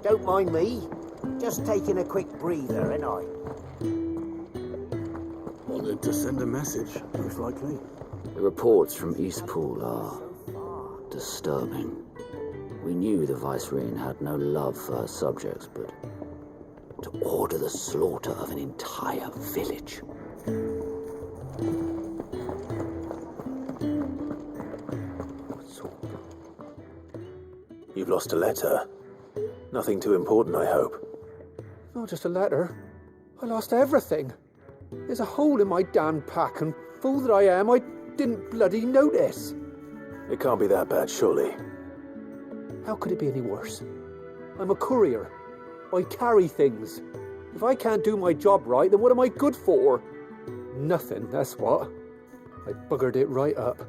Don't mind me. Just taking a quick breather, ain't I? Wanted to send a message, most likely. The reports from Eastpool are disturbing. We knew the Vicereine had no love for her subjects, but to order the slaughter of an entire village. You've lost a letter. Nothing too important, I hope. Not just a letter. I lost everything. There's a hole in my damn pack, and fool that I am, I didn't bloody notice. It can't be that bad, surely. How could it be any worse? I'm a courier. I carry things. If I can't do my job right, then what am I good for? Nothing, that's what. I buggered it right up.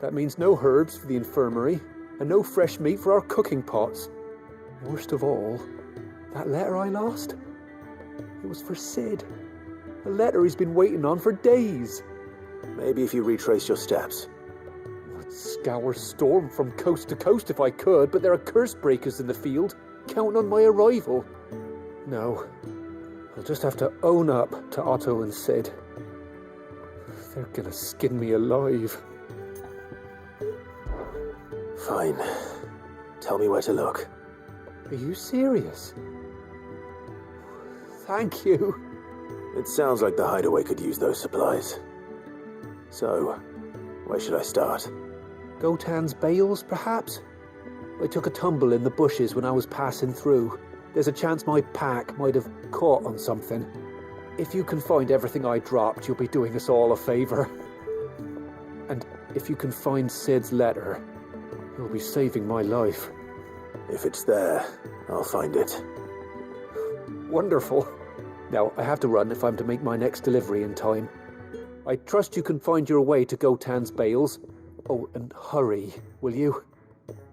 That means no herbs for the infirmary, and no fresh meat for our cooking pots. Worst of all, that letter I lost, it was for Cid. A letter he's been waiting on for days. Maybe if you retrace your steps. I'd scour Storm from coast to coast if I could, but there are curse breakers in the field, counting on my arrival. No, I'll just have to own up to Otto and Cid. They're gonna skin me alive. Fine. Tell me where to look. Are you serious? Thank you. It sounds like the Hideaway could use those supplies. So, where should I start? Gotan's bales, perhaps? I took a tumble in the bushes when I was passing through. There's a chance my pack might have caught on something. If you can find everything I dropped, you'll be doing us all a favor. And if you can find Cid's letter, you'll be saving my life. If it's there, I'll find it. Wonderful. Now, I have to run if I'm to make my next delivery in time. I trust you can find your way to Gotan's bales. Oh, and hurry, will you?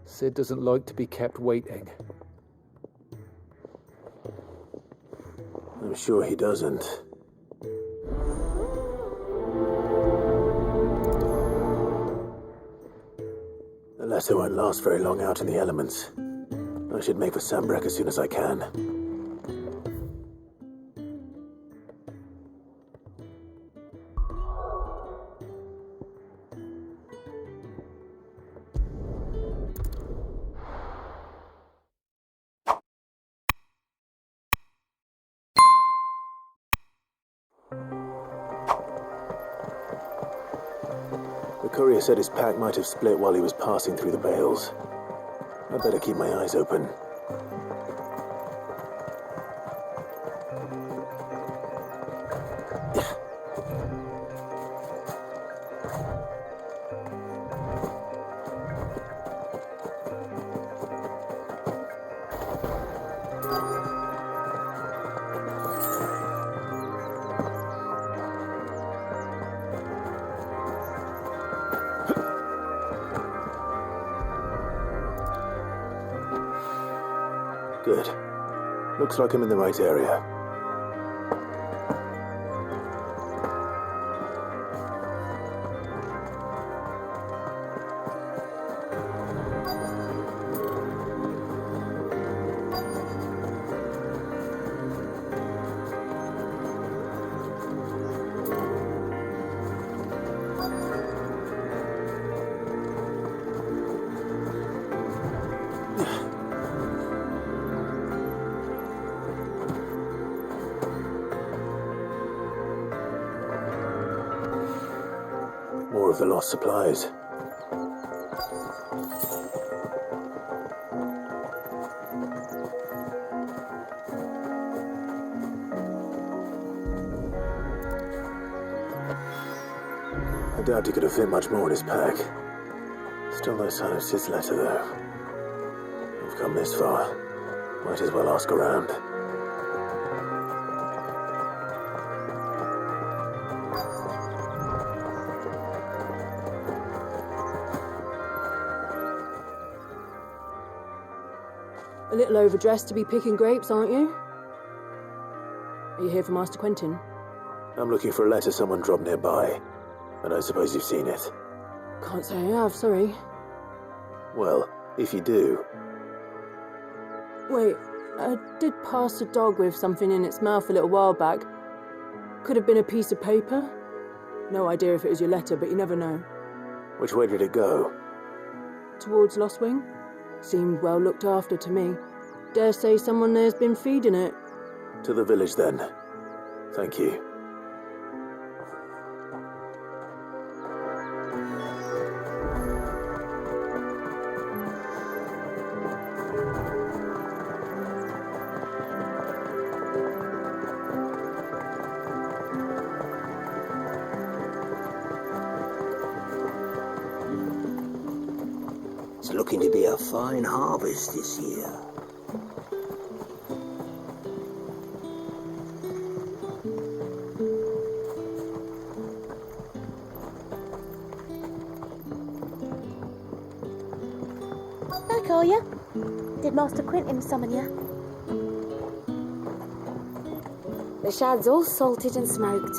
Cid doesn't like to be kept waiting. I'm sure he doesn't. The letter won't last very long out in the elements. I should make for Sambrek as soon as I can. The courier said his pack might have split while he was passing through the bales. I'd better keep my eyes open. Good. Looks like I'm in the right area. More of the lost supplies. I doubt he could have fit much more in his pack. Still no sign of Cid's letter, though. We've come this far. Might as well ask around. A little overdressed to be picking grapes, aren't you? Are you here for Master Quentin? I'm looking for a letter someone dropped nearby. I don't suppose you've seen it. Can't say I have, sorry. Well, if you do... Wait, I did pass a dog with something in its mouth a little while back. Could have been a piece of paper. No idea if it was your letter, but you never know. Which way did it go? Towards Lost Wing? Seemed well looked after to me. Dare say someone there's been feeding it. To the village, then. Thank you. It's looking to be a fine harvest this year. Back, are you? Did Master Quentin summon you? The shad's all salted and smoked,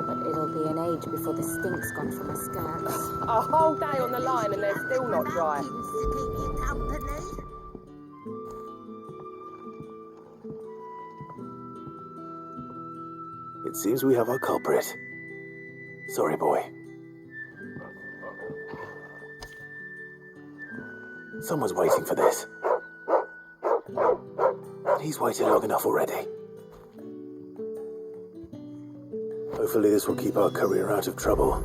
but it'll be an age before the stink's gone from the skirts. A whole day on the line and they're still not dry. It seems we have our culprit. Sorry, boy. Someone's waiting for this. And he's waited long enough already. Hopefully this will keep our courier out of trouble.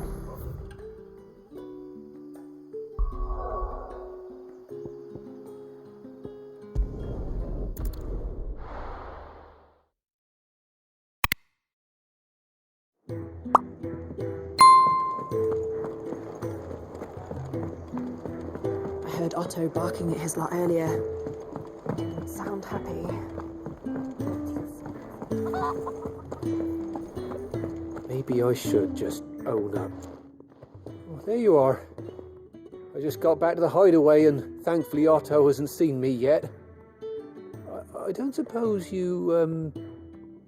I heard Otto barking at his lot earlier. Didn't sound happy. Maybe I should just own up. Oh, there you are. I just got back to the Hideaway and thankfully Otto hasn't seen me yet. I don't suppose you,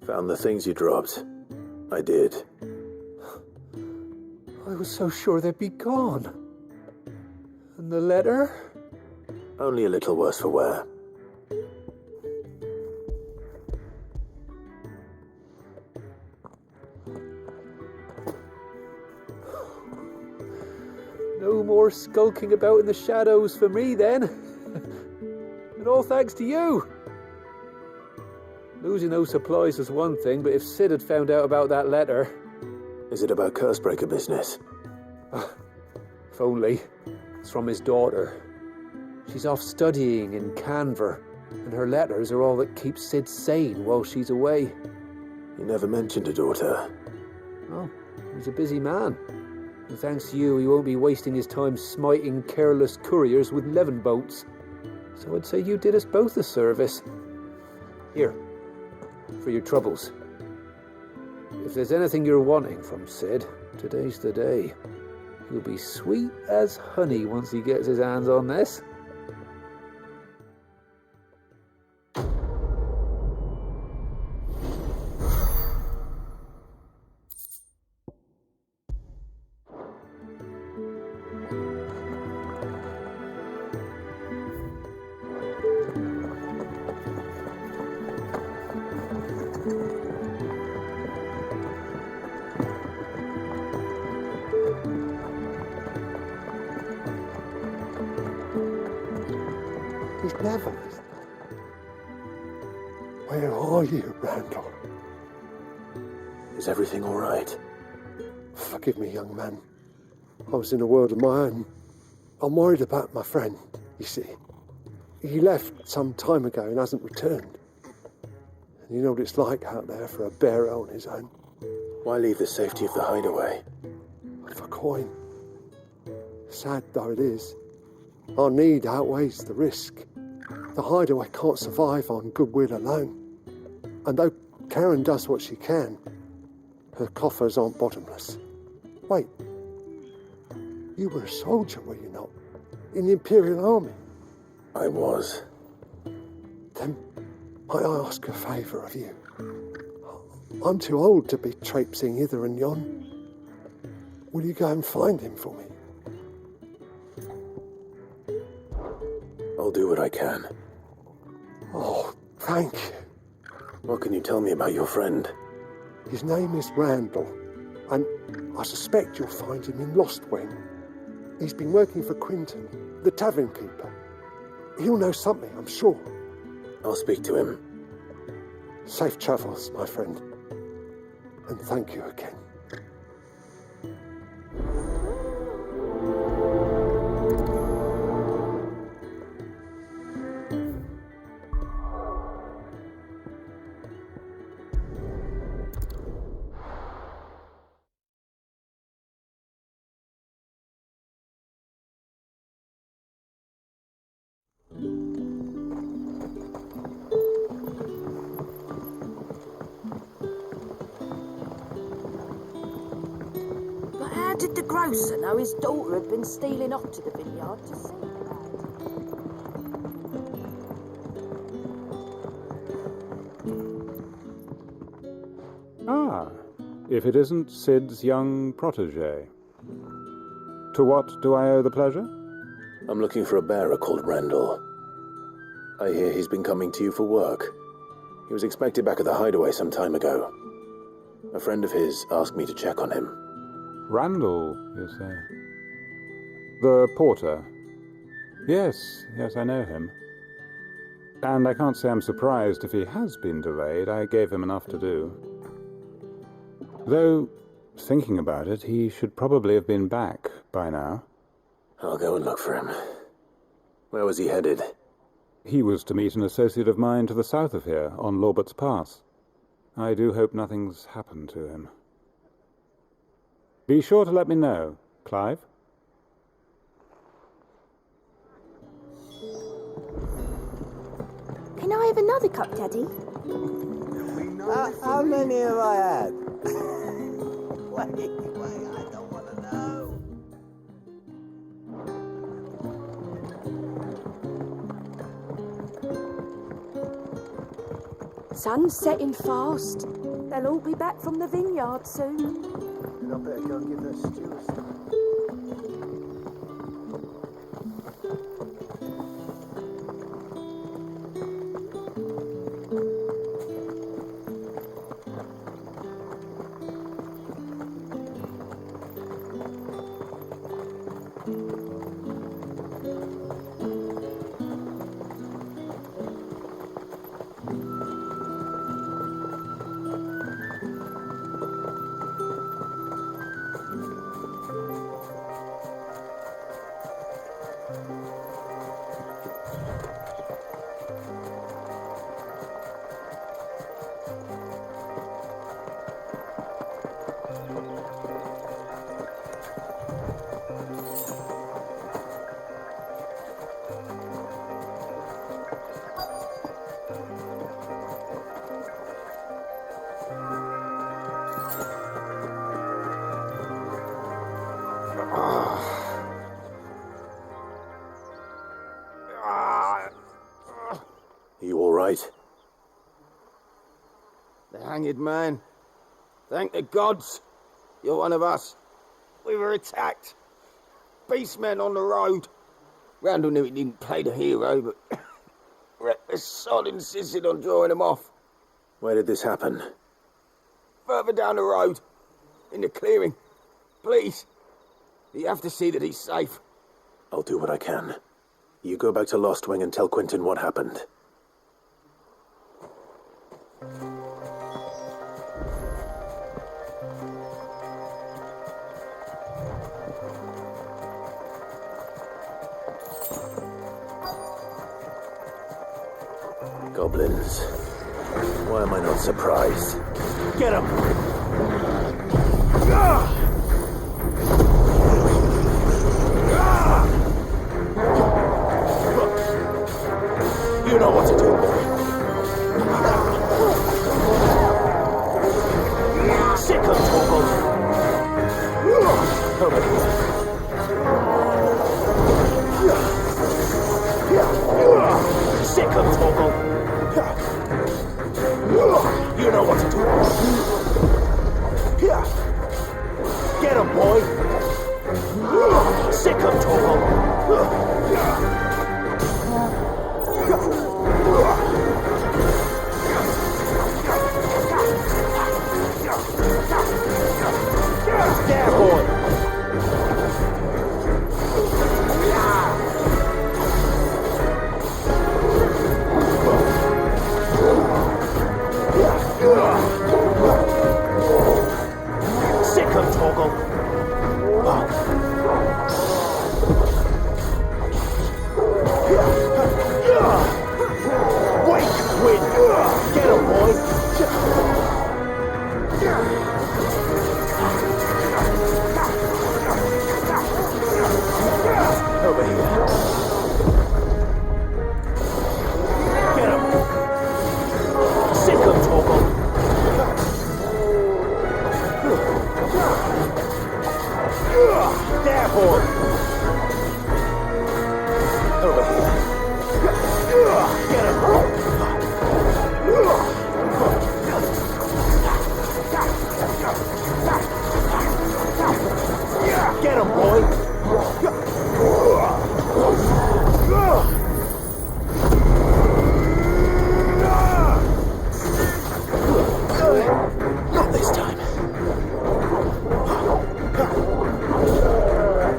Found the things you dropped. I did. I was so sure they'd be gone. And the letter? Only a little worse for wear. No more skulking about in the shadows for me, then. And all thanks to you. Losing those supplies was one thing, but if Cid had found out about that letter... Is it about Cursebreaker business? If only. It's from his daughter. She's off studying in Canver, and her letters are all that keeps Cid sane while she's away. He never mentioned a daughter. Oh, he's a busy man. And thanks to you, he won't be wasting his time smiting careless couriers with levin boats. So I'd say you did us both a service. Here, for your troubles. If there's anything you're wanting from Cid, today's the day. He'll be sweet as honey once he gets his hands on this. He's never. Where are you, Randal? Is everything all right? Forgive me, young man. I was in a world of my own. I'm worried about my friend, you see. He left some time ago and hasn't returned. And you know what it's like out there for a bearer on his own. Why leave the safety of the Hideaway? For coin. Sad though it is, our need outweighs the risk. The Hideaway can't survive on goodwill alone. And though Charon does what she can, her coffers aren't bottomless. Wait, you were a soldier, were you not? In the Imperial Army? I was. Then might I ask a favour of you? I'm too old to be traipsing hither and yon. Will you go and find him for me? I'll do what I can. Oh, Thank you. What can you tell me about your friend? His name is Randal, and I suspect you'll find him in Lost Wing. He's been working for Quinton, the tavern keeper. He'll know something, I'm sure. I'll speak to him. Safe travels, my friend. And thank you again. How did the grocer know his daughter had been stealing off to the vineyard to see the lad? Ah, if it isn't Cid's young protege. To what do I owe the pleasure? I'm looking for a bearer called Randal. I hear he's been coming to you for work. He was expected back at the Hideaway some time ago. A friend of his asked me to check on him. Randal, you say? The porter? Yes, I know him. And I can't say I'm surprised if he has been delayed. I gave him enough to do. Though, thinking about it, he should probably have been back by now. I'll go and look for him. Where was he headed? He was to meet an associate of mine to the south of here, on Lorbert's Pass. I do hope nothing's happened to him. Be sure to let me know, Clive. Can I have another cup, Daddy? How many have I had? Wait, I don't want to know. Sun's setting fast. They'll all be back from the vineyard soon. I better go and give that stew a start. You all right? The hanged man. Thank the gods. You're one of us. We were attacked. Beastmen on the road. Randal knew he didn't play the hero, but wrecked the sod insisted on drawing him off. Where did this happen? Further down the road. In the clearing. Please. You have to see that he's safe. I'll do what I can. You go back to Lost Wing and tell Quinton what happened. Goblins. Why am I not surprised? Get him! You know what to do. Sick of Chocobo. Over here. Sick of Chocobo. You know what to do. Get him, boy. Sick of Chocobo. There, boy! Over here. Get him! Get him, boy! Not this time.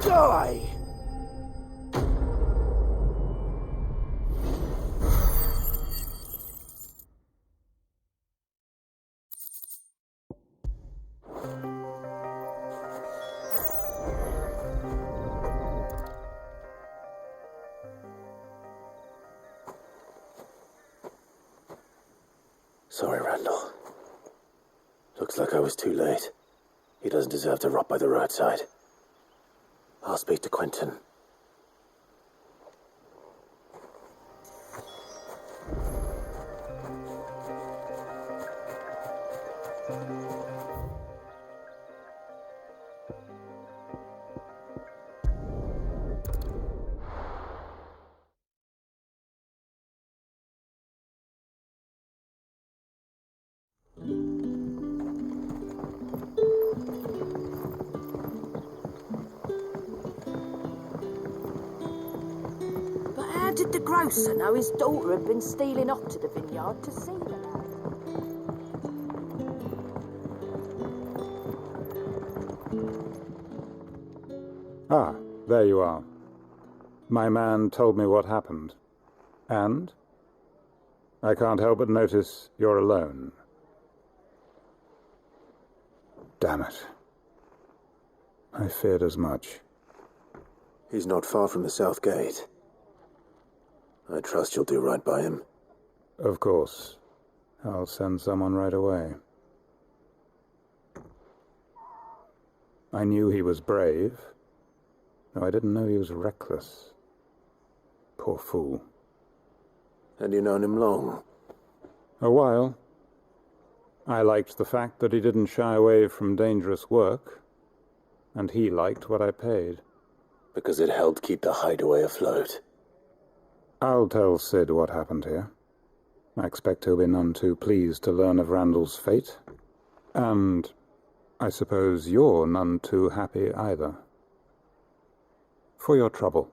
Die! Sorry, Randal. Looks like I was too late. He doesn't deserve to rot by the roadside. I'll speak to Quentin. How did the grocer know his daughter had been stealing up to the vineyard to see the lad? Ah, there you are. My man told me what happened. And? I can't help but notice you're alone. Damn it. I feared as much. He's not far from the south gate. I trust you'll do right by him. Of course. I'll send someone right away. I knew he was brave, though I didn't know he was reckless. Poor fool. And you've known him long? A while. I liked the fact that he didn't shy away from dangerous work, and he liked what I paid. Because it helped keep the Hideaway afloat. I'll tell Cid what happened here. I expect he'll be none too pleased to learn of Randal's fate. And I suppose you're none too happy either. For your trouble.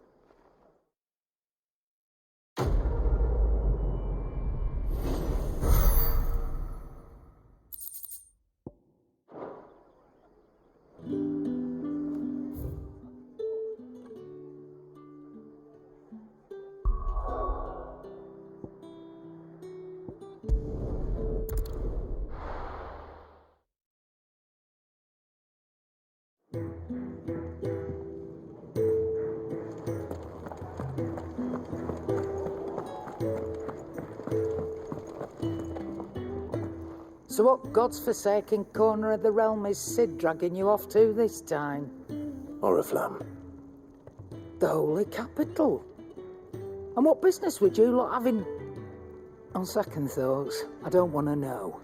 So what god's-forsaken corner of the realm is Cid dragging you off to this time? Oriflamme. The holy capital. And what business would you lot have in... On second thoughts, I don't want to know.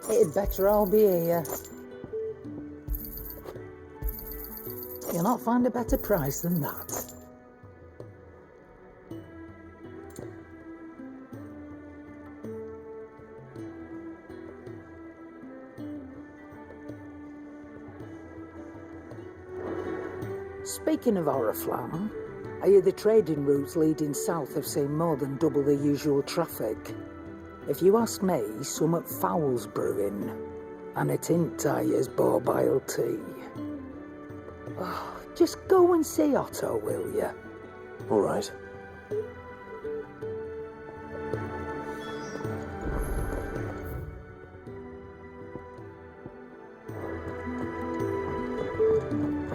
It'd better all be here. You'll not find a better price than that. Speaking of Oriflamme, I hear the trading routes leading south have seen more than double the usual traffic. If you ask me, summat foul's brewing, and it ain't Tyre's borbile tea. Oh, just go and see Otto, will you? All right.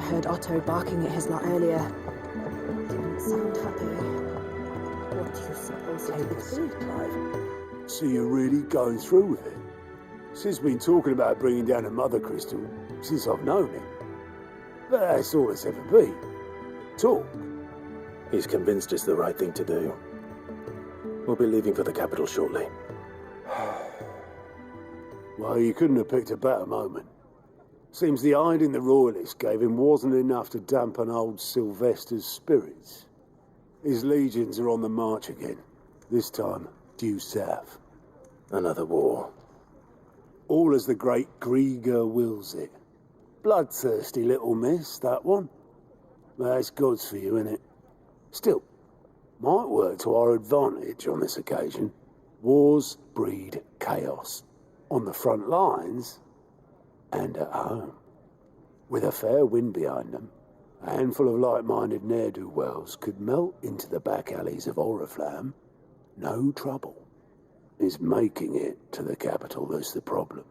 heard Otto barking at his lot earlier. Didn't sound happy. What do you suppose it would be, Clive? So you're really going through with it? Sid's been talking about bringing down a mother crystal since I've known him. But that's all it's ever been. Talk. He's convinced it's the right thing to do. We'll be leaving for the capital shortly. Well, you couldn't have picked a better moment. Seems the hiding the royalists gave him wasn't enough to dampen old Sylvester's spirits. His legions are on the march again, this time due south. Another war. All as the great Grieger wills it. Bloodthirsty little miss, that one. That's God's for you, innit? Still, might work to our advantage on this occasion. Wars breed chaos. On the front lines, and at home. With a fair wind behind them, a handful of like-minded ne'er-do-wells could melt into the back alleys of Oriflamme. No trouble. It's making it to the capital that's the problem.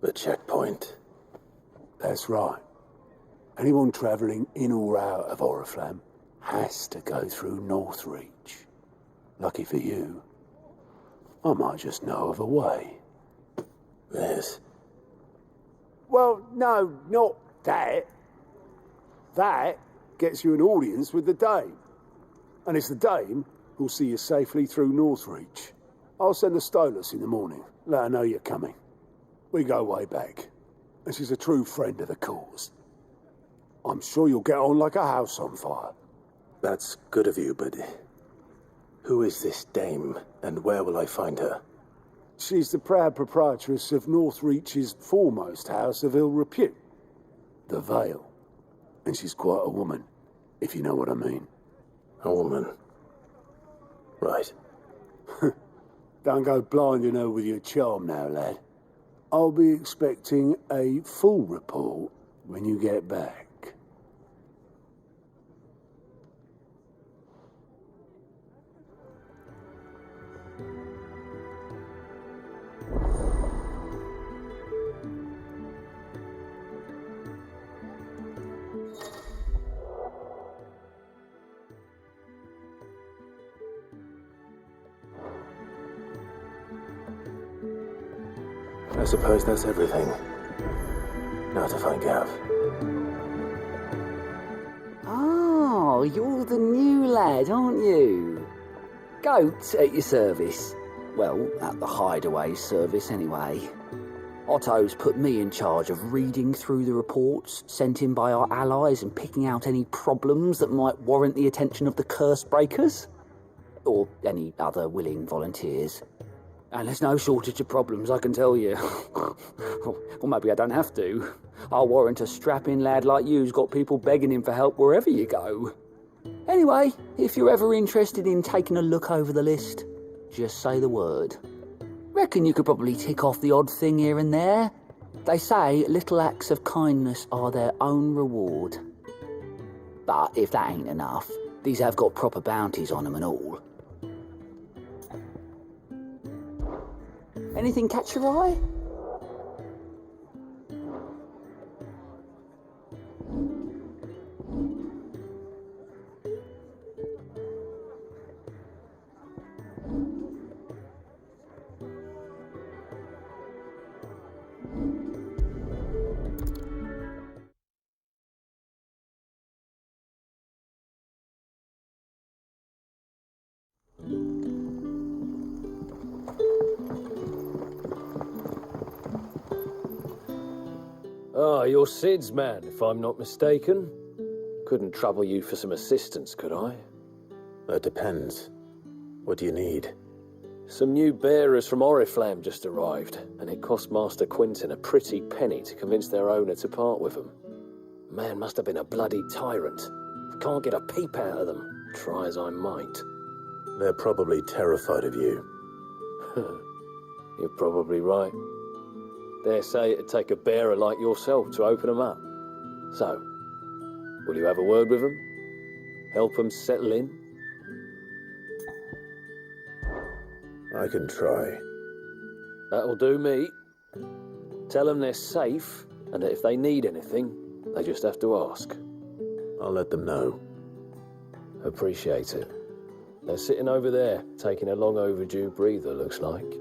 The checkpoint. That's right. Anyone travelling in or out of Oriflamme has to go through Northreach. Lucky for you, I might just know of a way. Yes. Well, no, not that. That gets you an audience with the Dame. And it's the Dame who'll see you safely through Northreach. I'll send the Stolas in the morning. Let her know you're coming. We go way back. And she's a true friend of the cause. I'm sure you'll get on like a house on fire. That's good of you, but who is this Dame, and where will I find her? She's the proud proprietress of Northreach's foremost house of ill repute, the Vale. And she's quite a woman, if you know what I mean. A woman. Right. Don't go blinding her with your charm now, lad. I'll be expecting a full report when you get back. I suppose that's everything. Now to find Gav. Oh, you're the new lad, aren't you? Goat at your service. Well, at the Hideaway service anyway. Otto's put me in charge of reading through the reports sent in by our allies and picking out any problems that might warrant the attention of the curse breakers. Or any other willing volunteers. And there's no shortage of problems, I can tell you. Or maybe I don't have to. I'll warrant a strapping lad like you's got people begging him for help wherever you go. Anyway, if you're ever interested in taking a look over the list, just say the word. Reckon you could probably tick off the odd thing here and there. They say little acts of kindness are their own reward. But if that ain't enough, these have got proper bounties on them and all. Anything catch your eye? Ah, you're Cid's man, if I'm not mistaken. Couldn't trouble you for some assistance, could I? That depends. What do you need? Some new bearers from Oriflamme just arrived, and it cost Master Quinton a pretty penny to convince their owner to part with them. Man must have been a bloody tyrant. I can't get a peep out of them, try as I might. They're probably terrified of you. You're probably right. Dare say it'd take a bearer like yourself to open them up. So, will you have a word with them? Help them settle in? I can try. That'll do me. Tell them they're safe, and that if they need anything, They just have to ask. I'll let them know. Appreciate it. They're sitting over there, taking a long overdue breather, looks like.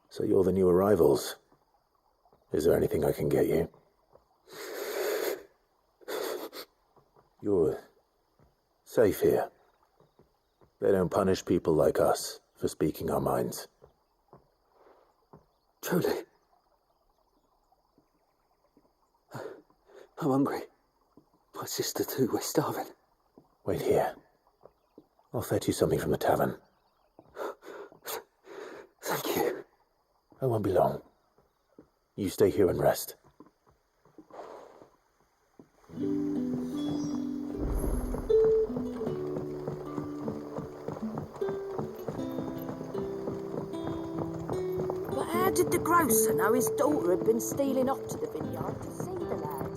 So you're the new arrivals. Is there anything I can get you? You're safe here. They don't punish people like us for speaking our minds. Truly. I'm hungry. My sister too, we're starving. Wait here. I'll fetch you something from the tavern. Thank you. I won't be long. You stay here and rest. But how did the grocer know his daughter had been stealing off to the vineyard to see the lad?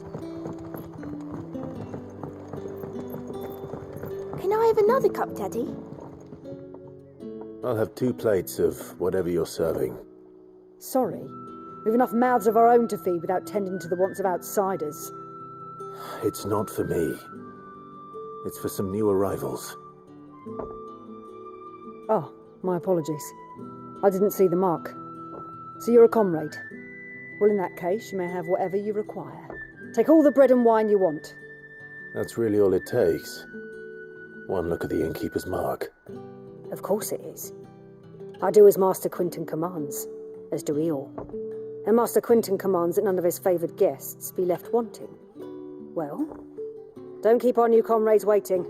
Can I have another cup, Daddy? I'll have 2 plates of whatever you're serving. Sorry. We've enough mouths of our own to feed without tending to the wants of outsiders. It's not for me. It's for some new arrivals. Oh, my apologies. I didn't see the mark. So you're a comrade. Well, in that case, you may have whatever you require. Take all the bread and wine you want. That's really all it takes. One look at the innkeeper's mark. Of course it is. I do as Master Quinton commands, as do we all. And Master Quinton commands that none of his favoured guests be left wanting. Well, don't keep our new comrades waiting.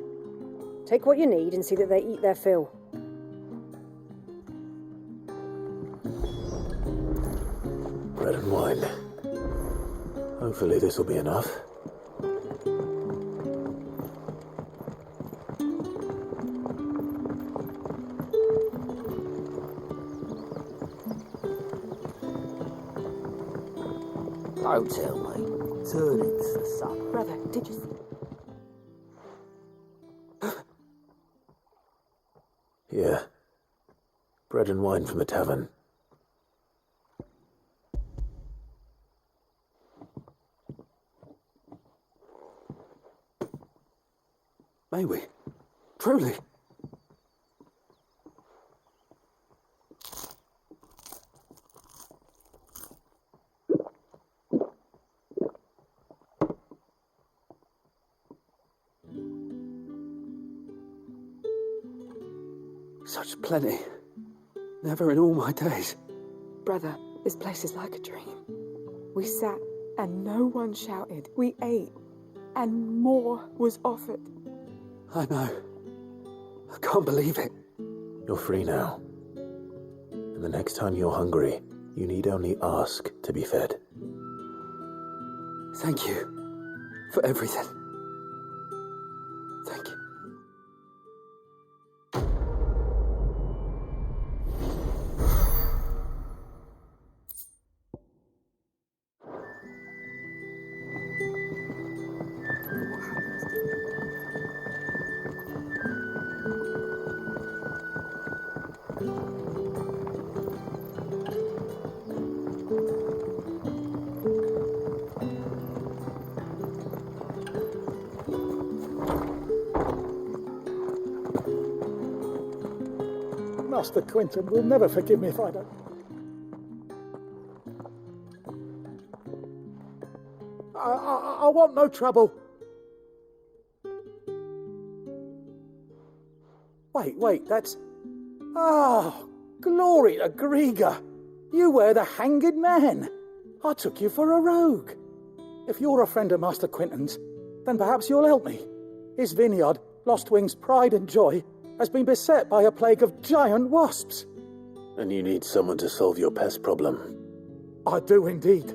Take what you need and see that they eat their fill. Bread and wine. Hopefully this will be enough. Don't tell me. Turn it's the sun. Brother, did you see? Here. Bread and wine from the tavern. May we? Truly? Such plenty. Never in all my days. Brother, this place is like a dream. We sat and no one shouted. We ate and more was offered. I know. I can't believe it. You're free now. And the next time you're hungry, you need only ask to be fed. Thank you for everything. Thank you. Master Quinton will never forgive me if I don't. I want no trouble. Wait, that's... Oh, glory to Grieger. You were the hanged man. I took you for a rogue. If you're a friend of Master Quinton's, then perhaps you'll help me. His vineyard, Lostwing's pride and joy, has been beset by a plague of giant wasps. And you need someone to solve your pest problem. I do indeed.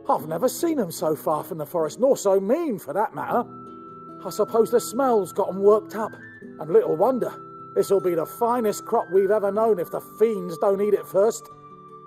I've never seen them so far from the forest, nor so mean, for that matter. I suppose the smell's got 'em worked up, and little wonder. This'll be the finest crop we've ever known if the fiends don't eat it first.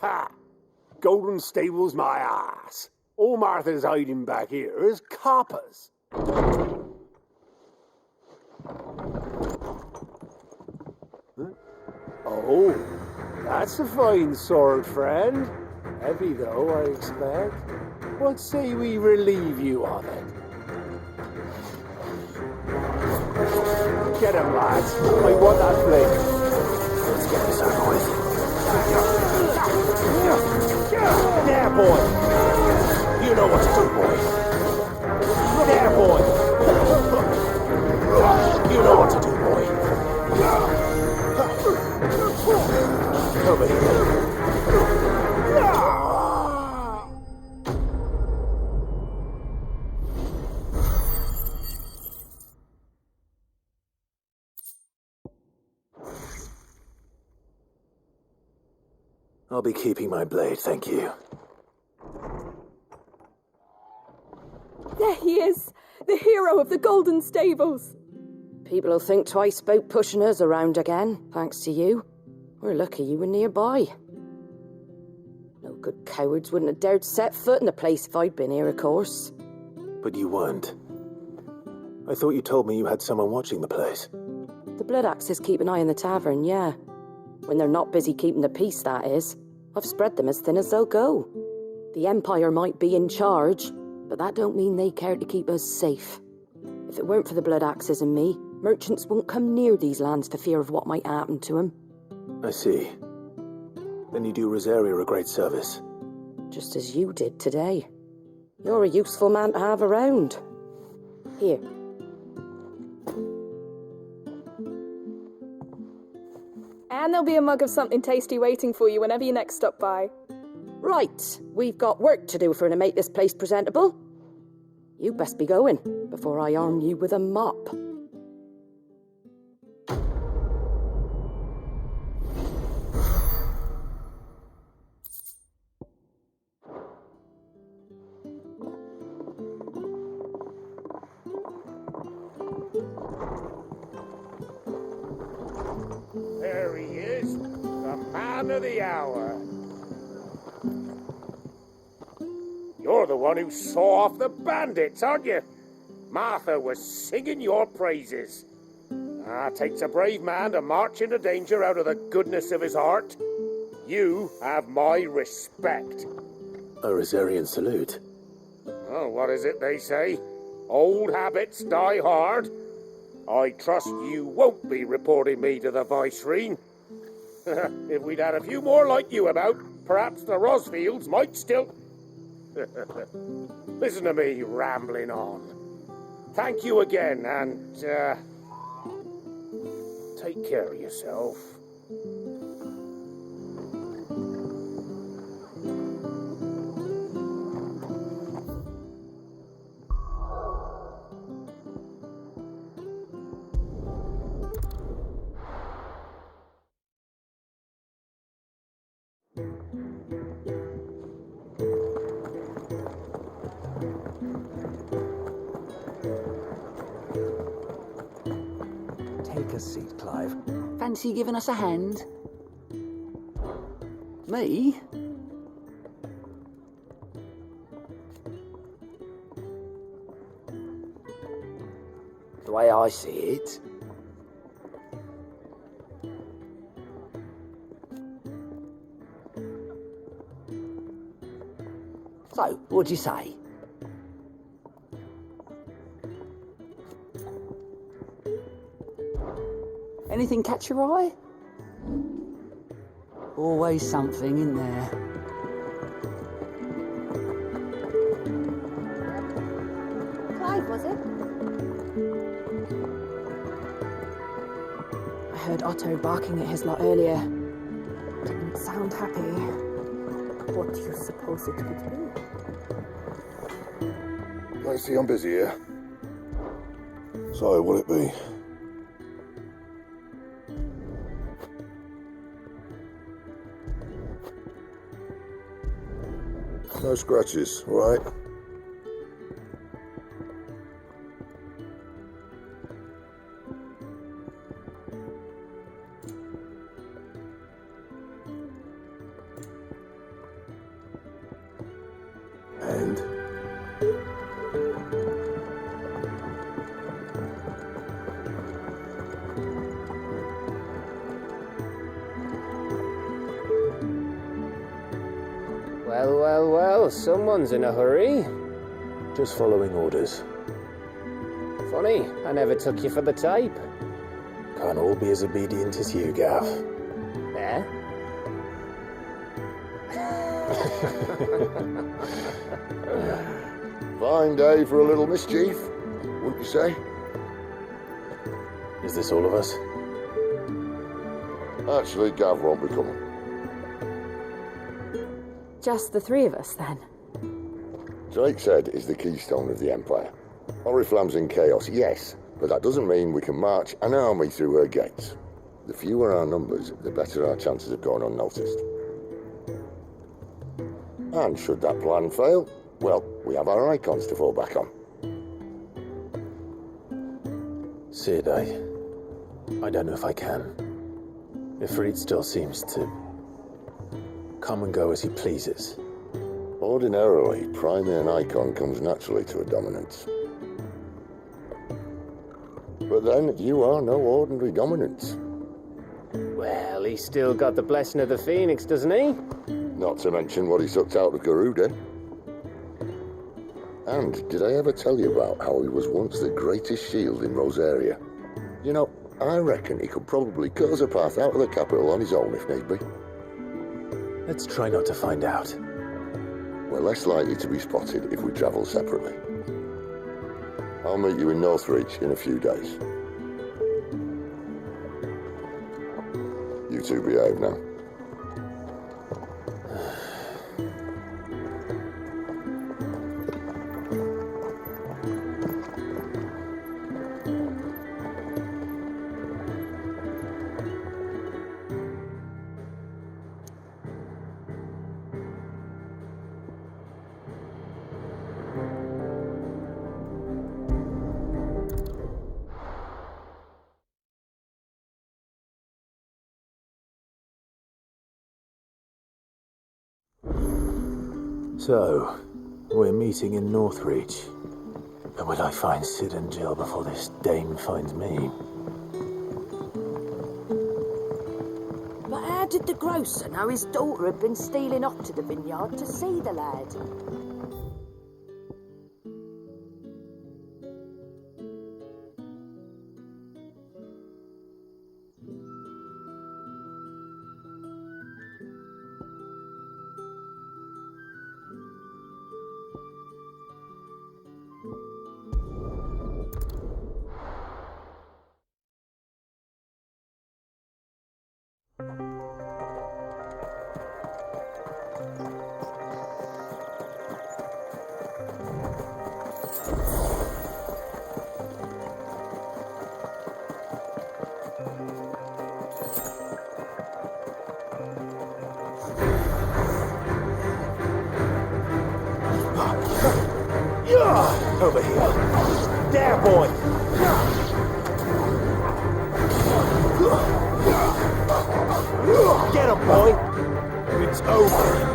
Ha! Golden Stable's my ass. All Martha's hiding back here is coppers. Huh? Oh, that's a fine sword, friend. Heavy though, I expect. What say we relieve you of it? Get him, lads. I want that blade. Let's get this over with. There, boy. You know what to do, boy. There, boy. You know what to do, boy. Over here. I'll be keeping my blade, thank you. There he is, the hero of the Golden Stables. People will think twice about pushing us around again, thanks to you. We're lucky you were nearby. No good cowards wouldn't have dared set foot in the place if I'd been here, of course. But you weren't. I thought you told me you had someone watching the place. The Blood Axes keep an eye on the tavern, yeah. When they're not busy keeping the peace, that is. I've spread them as thin as they'll go. The Empire might be in charge, but that don't mean they care to keep us safe. If it weren't for the Blood Axes and me, merchants won't come near these lands for fear of what might happen to them. I see. Then you do Rosaria a great service. Just as you did today. You're a useful man to have around. Here. And there'll be a mug of something tasty waiting for you whenever you next stop by. Right, we've got work to do for to make this place presentable. You best be going, before I arm you with a mop. There he is, the man of the hour. You're the one who saw off the bandits, aren't you? Martha was singing your praises. Takes a brave man to march into danger out of the goodness of his heart. You have my respect. A Rosarian salute. Oh, what is it they say? Old habits die hard. I trust you won't be reporting me to the Viceroy. If we'd had a few more like you about, perhaps the Rosfields might still... Listen to me rambling on. Thank you again, and, take care of yourself. Take a seat, Clive. Fancy giving us a hand? Me? The way I see it, so, what'd you say? Anything catch your eye? Always something in there. Clive, was it? I heard Otto barking at his lot earlier. Didn't sound happy. What do you suppose it could be? I see I'm busy here. So, what'll it be? No scratches, all right? Well, someone's in a hurry. Just following orders. Funny, I never took you for the type. Can't all be as obedient as you, Gav. Eh? Fine day for a little mischief, wouldn't you say? Is this all of us? Actually, Gav won't be coming. Just the three of us, then? Drake's Head is the keystone of the Empire. Oriflamme's in chaos, yes, but that doesn't mean we can march an army through her gates. The fewer our numbers, the better our chances of going unnoticed. And should that plan fail, well, we have our Eikons to fall back on. Cid, I don't know if I can. Ifrit still seems to come and go as he pleases. Ordinarily, primary and Eikon comes naturally to a dominance. But then, you are no ordinary dominance. Well, he's still got the blessing of the Phoenix, doesn't he? Not to mention what he sucked out of Garuda. And did I ever tell you about how he was once the greatest shield in Rosaria? You know, I reckon he could probably cut us a path out of the capital on his own if need be. Let's try not to find out. We're less likely to be spotted if we travel separately. I'll meet you in Northreach in a few days. You two behave now. So, we're meeting in Northreach. But will I find Cid and Jill before this dame finds me? But how did the grocer know his daughter had been stealing off to the vineyard to see the lad? Over here. There, boy. Get him, boy. It's over.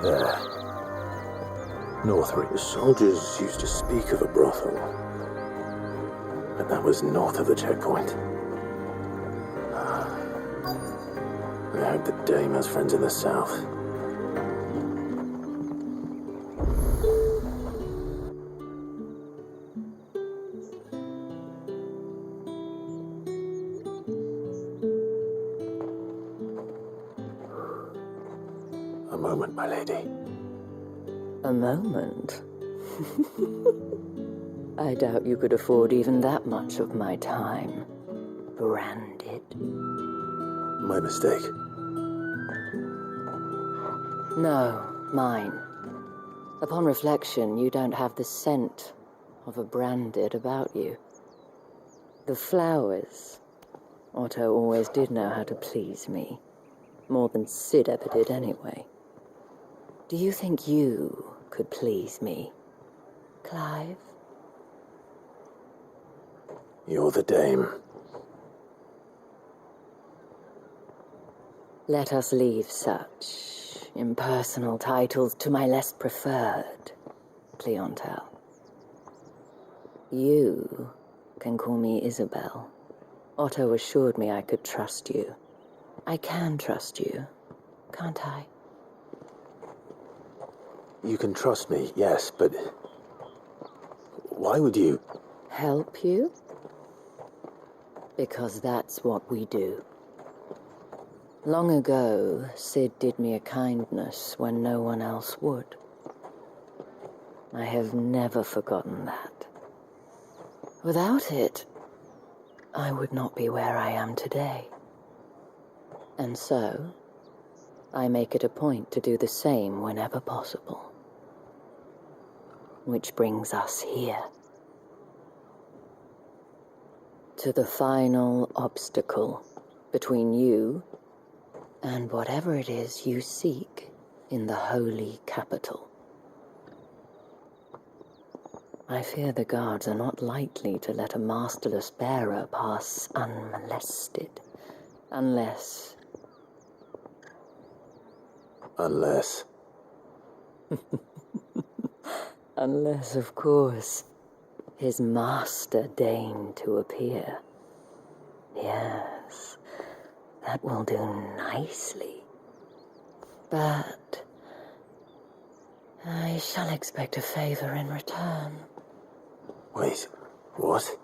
There. Northreach. The soldiers used to speak of a brothel. But that was north of the checkpoint. I hope the dame has friends in the south. A moment, my lady. A moment? I doubt you could afford even that much of my time. Branded. My mistake. No, mine. Upon reflection, you don't have the scent of a branded about you. The flowers. Otto always did know how to please me. More than Cid ever did anyway. Do you think you could please me. Clive? You're the dame. Let us leave such impersonal titles to my less preferred clientele. You can call me Isabel. Otto assured me I could trust you. I can trust you, can't I? You can trust me, yes, but why would you? Help you? Because that's what we do. Long ago, Cid did me a kindness when no one else would. I have never forgotten that. Without it, I would not be where I am today. And so, I make it a point to do the same whenever possible. Which brings us here. To the final obstacle between you and whatever it is you seek in the holy capital. I fear the guards are not likely to let a masterless bearer pass unmolested, unless... Unless, of course, his master deigned to appear. Yes, that will do nicely. But I shall expect a favor in return. wait, what?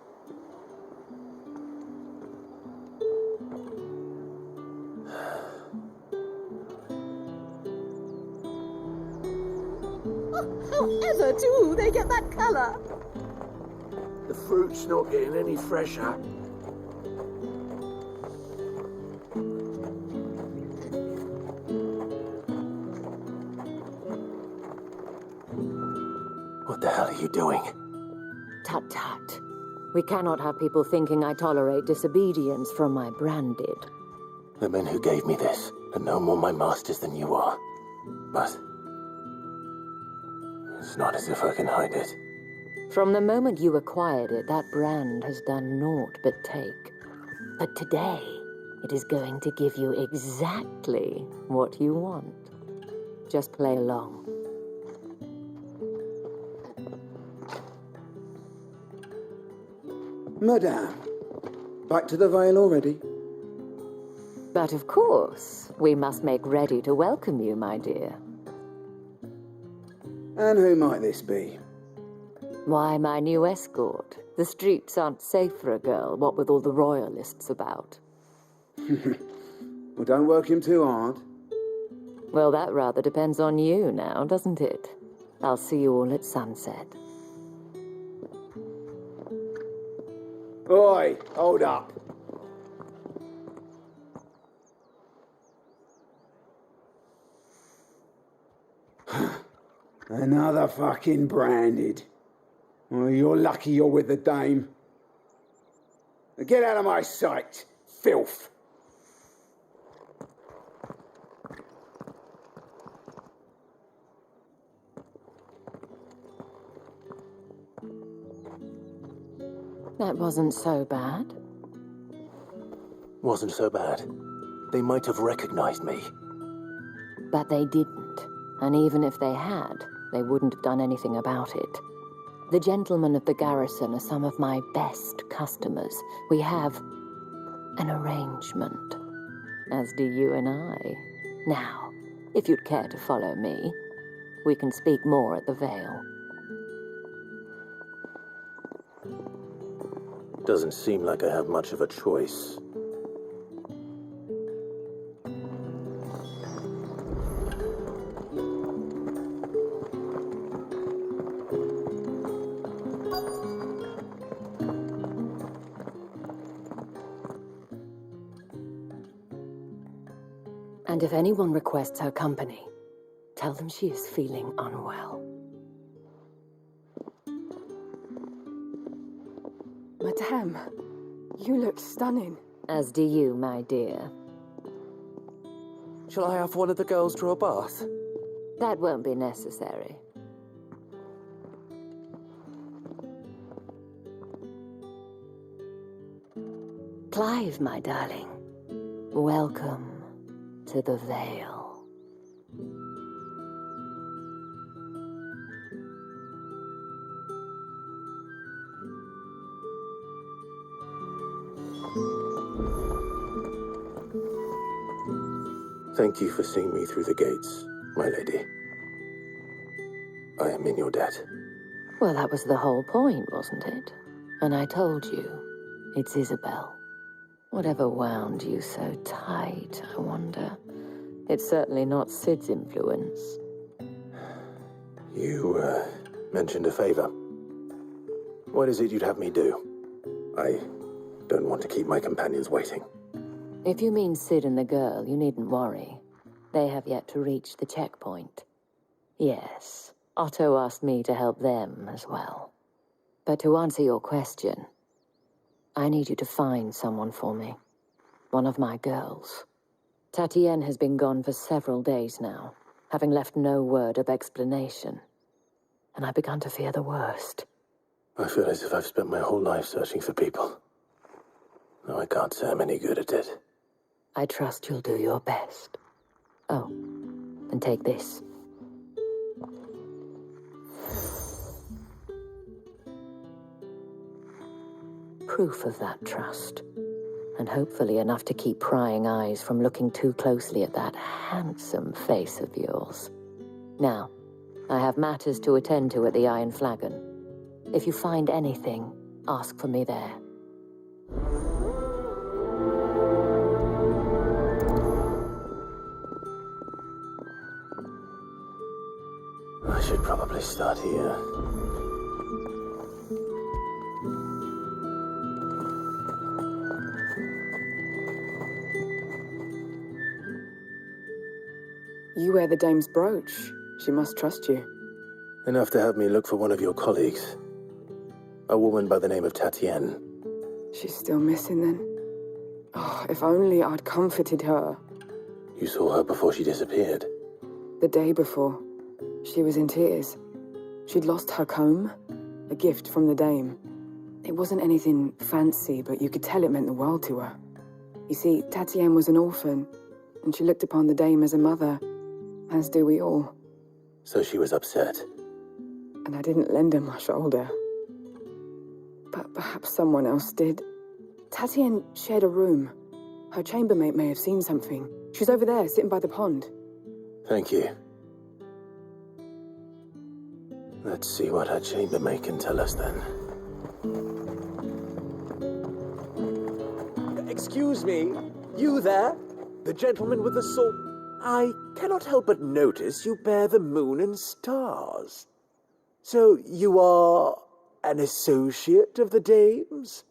However do they get that colour? The fruit's not getting any fresher. What the hell are you doing? Tut tut. We cannot have people thinking I tolerate disobedience from my branded. The men who gave me this are no more my masters than you are. But it's not as if I can hide it. From the moment you acquired it, that brand has done naught but take. But today, it is going to give you exactly what you want. Just play along. Madame, back to the Vale already? But of course, we must make ready to welcome you, my dear. And who might this be? Why, my new escort. The streets aren't safe for a girl, what with all the royalists about. Well, don't work him too hard. Well, that rather depends on you now, doesn't it? I'll see you all at sunset. Oi, hold up. Another fucking branded. Well, you're lucky you're with the dame. Now get out of my sight, filth. That wasn't so bad. Wasn't so bad. They might have recognized me. But they didn't. And even if they had, they wouldn't have done anything about it. The gentlemen of the garrison are some of my best customers. We have an arrangement, as do you and I. Now, if you'd care to follow me, we can speak more at the Vale. Doesn't seem like I have much of a choice. And if anyone requests her company, tell them she is feeling unwell. Madame, you look stunning. As do you, my dear. Shall I have one of the girls draw a bath? That won't be necessary. Clive, my darling. Welcome to the Vale. Thank you for seeing me through the gates, my lady. I am in your debt. Well, that was the whole point, wasn't it? And I told you, it's Isabel. Whatever wound you so tight, I wonder. It's certainly not Cid's influence. You, mentioned a favor. What is it you'd have me do? I don't want to keep my companions waiting. If you mean Cid and the girl, you needn't worry. They have yet to reach the checkpoint. Yes, Otto asked me to help them as well. But to answer your question, I need you to find someone for me. One of my girls. Tatienne has been gone for several days now, having left no word of explanation. And I've begun to fear the worst. I feel as if I've spent my whole life searching for people. No, I can't say I'm any good at it. I trust you'll do your best. Oh, and take this. Proof of that trust. And hopefully enough to keep prying eyes from looking too closely at that handsome face of yours. Now, I have matters to attend to at the Iron Flagon. If you find anything, ask for me there. I should probably start here. You wear the dame's brooch. She must trust you. Enough to have me look for one of your colleagues. A woman by the name of Tatienne. She's still missing then? Oh, if only I'd comforted her. You saw her before she disappeared? The day before. She was in tears. She'd lost her comb, a gift from the dame. It wasn't anything fancy, but you could tell it meant the world to her. You see, Tatienne was an orphan, and she looked upon the dame as a mother, as do we all. So she was upset. And I didn't lend her my shoulder. But perhaps someone else did. Tatienne shared a room. Her chambermaid may have seen something. She's over there, sitting by the pond. Thank you. Let's see what her chambermaid can tell us then. Excuse me, you there? The gentleman with the sword? I cannot help but notice you bear the moon and stars. So you are an associate of the dame's?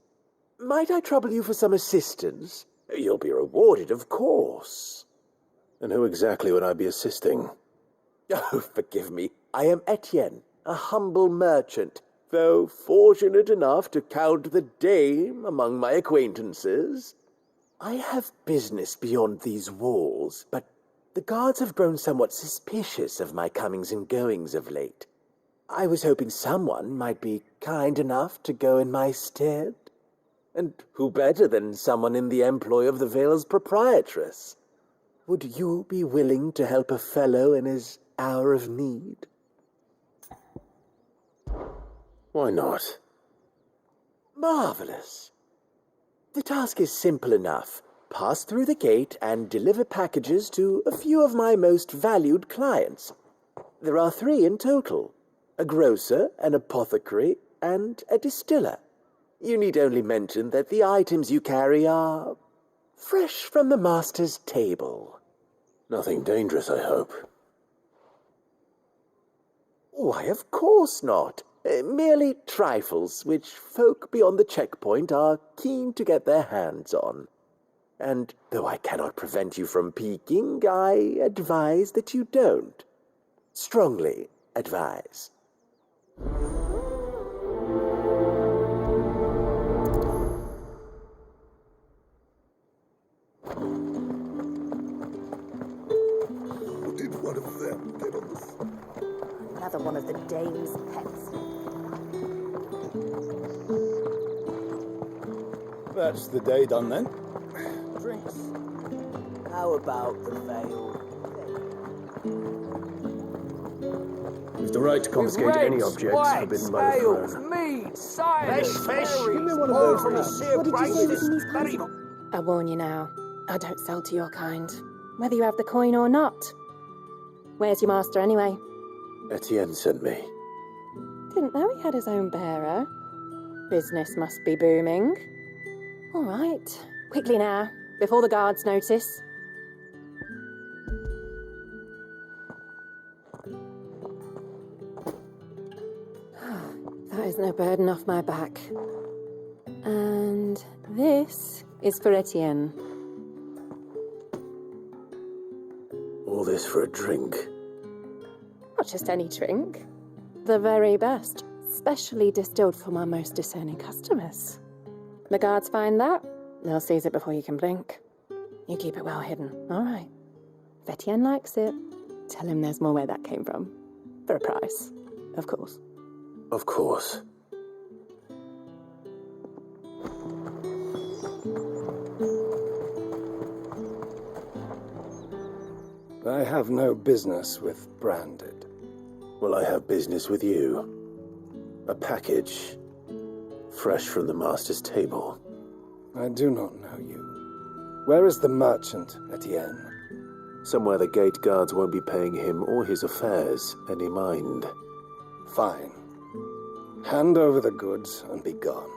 Might I trouble you for some assistance? You'll be rewarded, of course. And who exactly would I be assisting? Oh, forgive me. I am Etienne, a humble merchant, though fortunate enough to count the dame among my acquaintances. I have business beyond these walls, but the guards have grown somewhat suspicious of my comings and goings of late. I was hoping someone might be kind enough to go in my stead. And who better than someone in the employ of the Vale's proprietress? Would you be willing to help a fellow in his hour of need? Why not? Marvelous. The task is simple enough. Pass through the gate and deliver packages to a few of my most valued clients. There are 3 in total. A grocer, an apothecary, and a distiller. You need only mention that the items you carry are fresh from the master's table. Nothing dangerous, I hope. Why, of course not. Merely trifles which folk beyond the checkpoint are keen to get their hands on. And though I cannot prevent you from peeking, I advise that you don't. Strongly advise. Did one of them get on the... Another one of the dame's pets. That's the day done then. Drinks. How about the veil? We've the right to confiscate any objects forbidden by the throne. meat, cider, Fish, all from the sea of prices. I warn you now, I don't sell to your kind, whether you have the coin or not. Where's your master anyway? Etienne sent me. Didn't know he had his own bearer. Business must be booming. All right, quickly now, before the guards notice. That is no burden off my back. And this is for Etienne. All this for a drink. Not just any drink. The very best, specially distilled for my most discerning customers. The guards find that, they'll seize it before you can blink. You keep it well hidden, all right. If Etienne likes it, tell him there's more where that came from. For a price, of course. Of course. I have no business with Branded. Well, I have business with you. A package. Fresh from the master's table. I do not know you. Where is the merchant, Etienne? Somewhere the gate guards won't be paying him or his affairs any mind. Fine. Hand over the goods and be gone.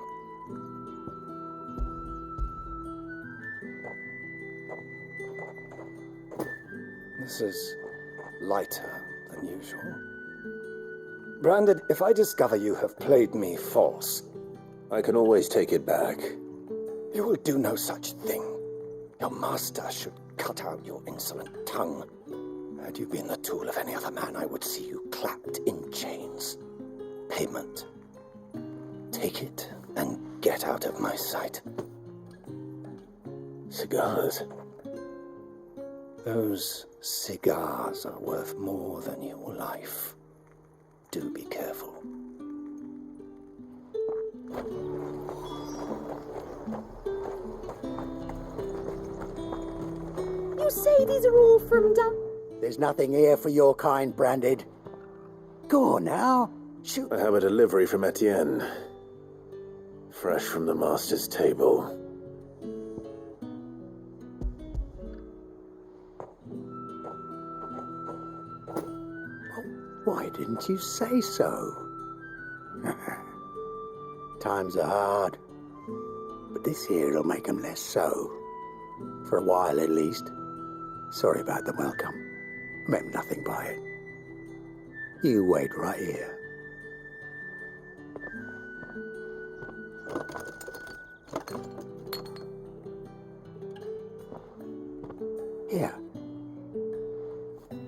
This is lighter than usual. Branded, if I discover you have played me false... I can always take it back. You will do no such thing. Your master should cut out your insolent tongue. Had you been the tool of any other man, I would see you clapped in chains. Payment. Take it and get out of my sight. Cigars. Those cigars are worth more than your life. Do be careful. You say these are all from There's nothing here for your kind, Branded. Go on now. Shoot. I have a delivery from Etienne. Fresh from the master's table. Why didn't you say so? Times are hard, but this here'll make 'em less so. For a while, at least. Sorry about the welcome. Meant nothing by it. You wait right here. Here.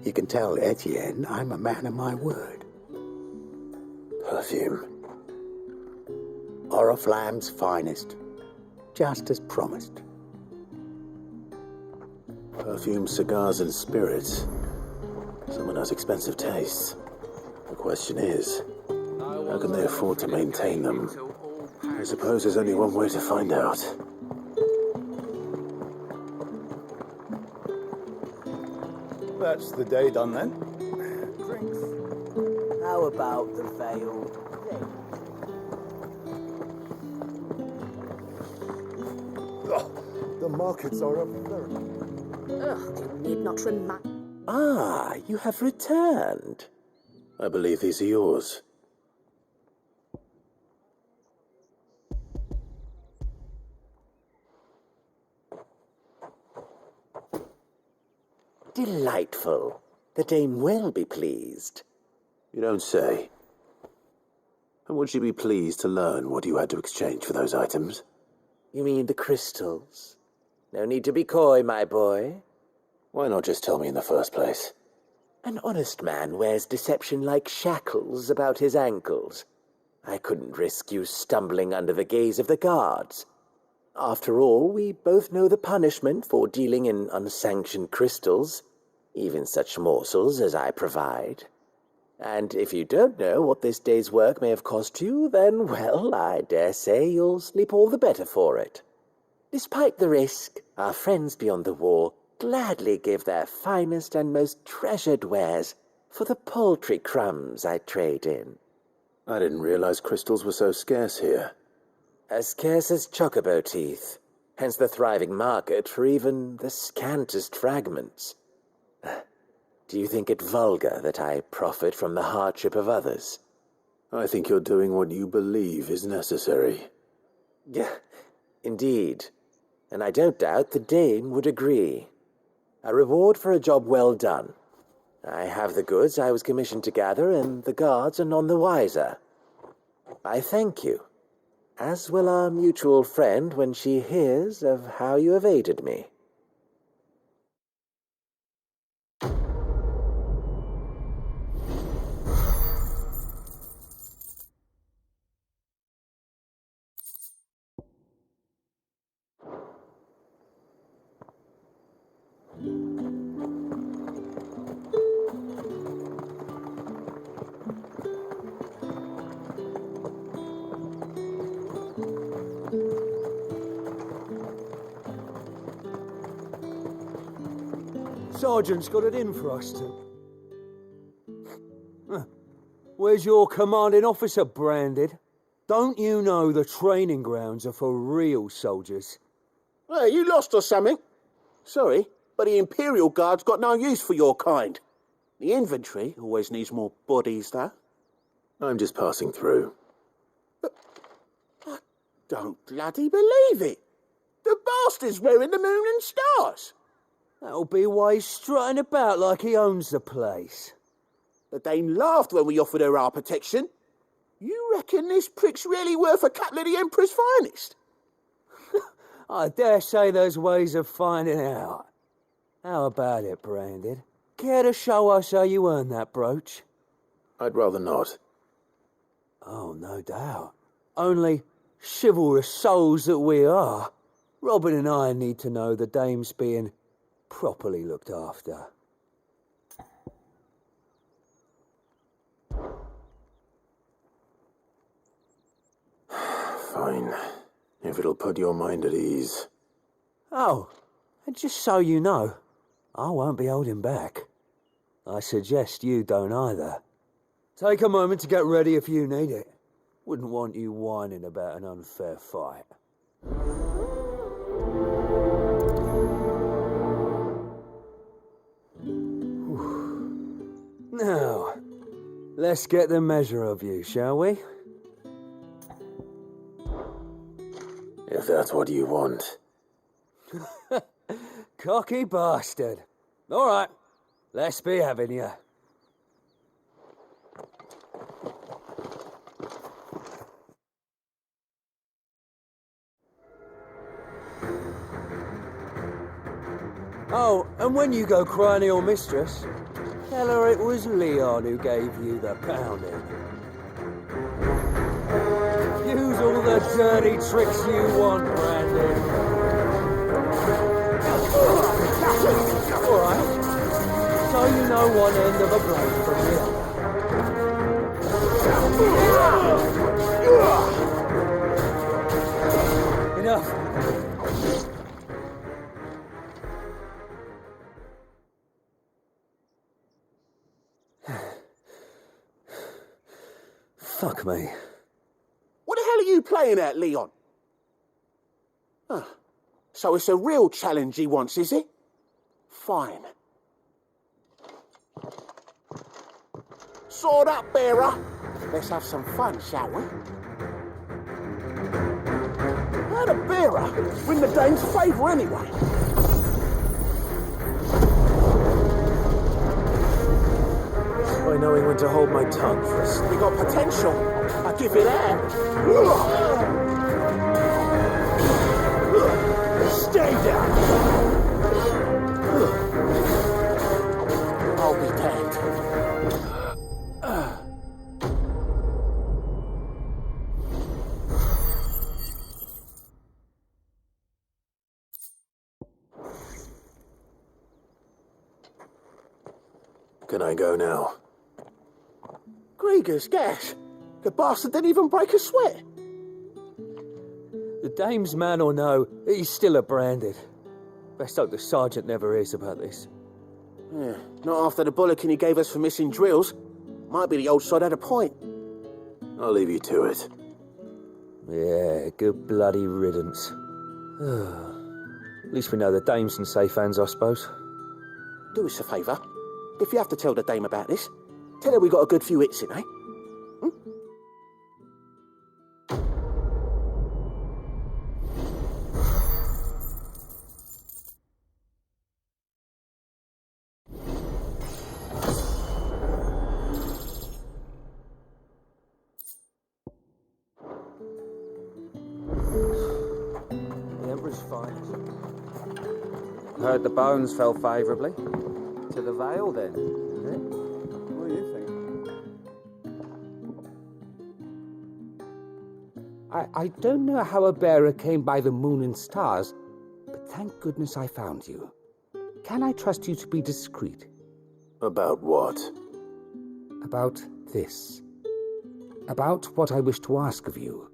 You can tell Etienne I'm a man of my word. Perfume. Oriflamme's finest. Just as promised. Perfume, cigars, and spirits. Someone has expensive tastes. The question is, how can they afford to maintain them? I suppose there's only one way to find out. That's the day done then. Drinks. How about the veil? The markets are up there. Ugh, you need not remind. Ah, you have returned. I believe these are yours. Delightful. The dame will be pleased. You don't say. And would she be pleased to learn what you had to exchange for those items? You mean the crystals? No need to be coy, my boy. Why not just tell me in the first place? An honest man wears deception like shackles about his ankles. I couldn't risk you stumbling under the gaze of the guards. After all, we both know the punishment for dealing in unsanctioned crystals, even such morsels as I provide. And if you don't know what this day's work may have cost you, then, well, I dare say you'll sleep all the better for it. Despite the risk, our friends beyond the wall gladly give their finest and most treasured wares for the paltry crumbs I trade in. I didn't realize crystals were so scarce here. As scarce as chocobo teeth, hence the thriving market for even the scantest fragments. Do you think it vulgar that I profit from the hardship of others? I think you're doing what you believe is necessary. Yeah, indeed. And I don't doubt the dame would agree. A reward for a job well done. I have the goods I was commissioned to gather, and the guards are none the wiser. I thank you, as will our mutual friend when she hears of how you have aided me. Sergeant's got it in for us to... Where's your commanding officer, Branded? Don't you know the training grounds are for real soldiers? Hey, you lost or something? Sorry, but the Imperial Guard's got no use for your kind. The infantry always needs more bodies, though. I'm just passing through. But I don't bloody believe it. The bastard's wearing the moon and stars. That'll be why he's strutting about like he owns the place. The dame laughed when we offered her our protection. You reckon this prick's really worth a couple of the Emperor's finest? I dare say there's ways of finding out. How about it, Branded? Care to show us how you earned that brooch? I'd rather not. Oh, no doubt. Only chivalrous souls that we are. Robin and I need to know the dame's being properly looked after. Fine. If it'll put your mind at ease. Oh, and just so you know, I won't be holding back. I suggest you don't either. Take a moment to get ready if you need it. Wouldn't want you whining about an unfair fight. Now, let's get the measure of you, shall we? If that's what you want. Cocky bastard. All right, let's be having you. Oh, and when you go crying to your mistress, tell her it was Leon who gave you the pounding. Use all the dirty tricks you want, Brandon. All right. So you know one end of a blade from the other. Enough. Fuck me. What the hell are you playing at, Leon? So it's a real challenge he wants, is it? Fine. Sword up, bearer. Let's have some fun, shall we? How'd a bearer win the dame's favour anyway? By knowing when to hold my tongue for a We got potential. I give you that. Stay down. I'll be damned. Can I go now? Grieger's gas. The bastard didn't even break a sweat. The Dame's man or no, he's still a branded. Best hope the sergeant never hears about this. Yeah, not after the bollocking he gave us for missing drills. Might be the old sod had a point. I'll leave you to it. Yeah, good bloody riddance. At least we know the dame's in safe hands, I suppose. Do us a favour. If you have to tell the dame about this, tell her we got a good few hits in, eh? The Emperor's fine. Heard the bones fell favourably. To the Vale, then, is it? What do you think? I don't know how a bearer came by the moon and stars, but thank goodness I found you. Can I trust you to be discreet? About what? About this. About what I wish to ask of you.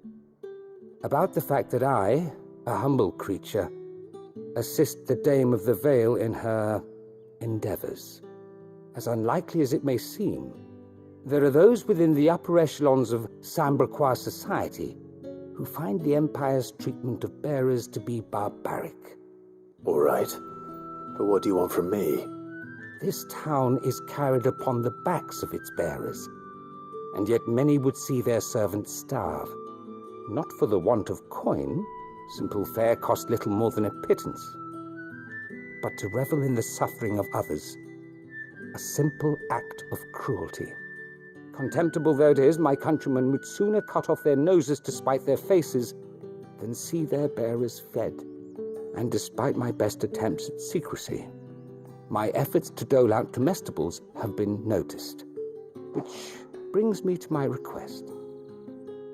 About the fact that I, a humble creature, assist the Dame of the Vale in her endeavours. As unlikely as it may seem, there are those within the upper echelons of Samberquois society who find the Empire's treatment of bearers to be barbaric. All right. But what do you want from me? This town is carried upon the backs of its bearers, and yet many would see their servants starve. Not for the want of coin, simple fare cost little more than a pittance, but to revel in the suffering of others, a simple act of cruelty. Contemptible though it is, my countrymen would sooner cut off their noses to spite their faces than see their bearers fed. And despite my best attempts at secrecy, my efforts to dole out comestibles have been noticed. Which brings me to my request.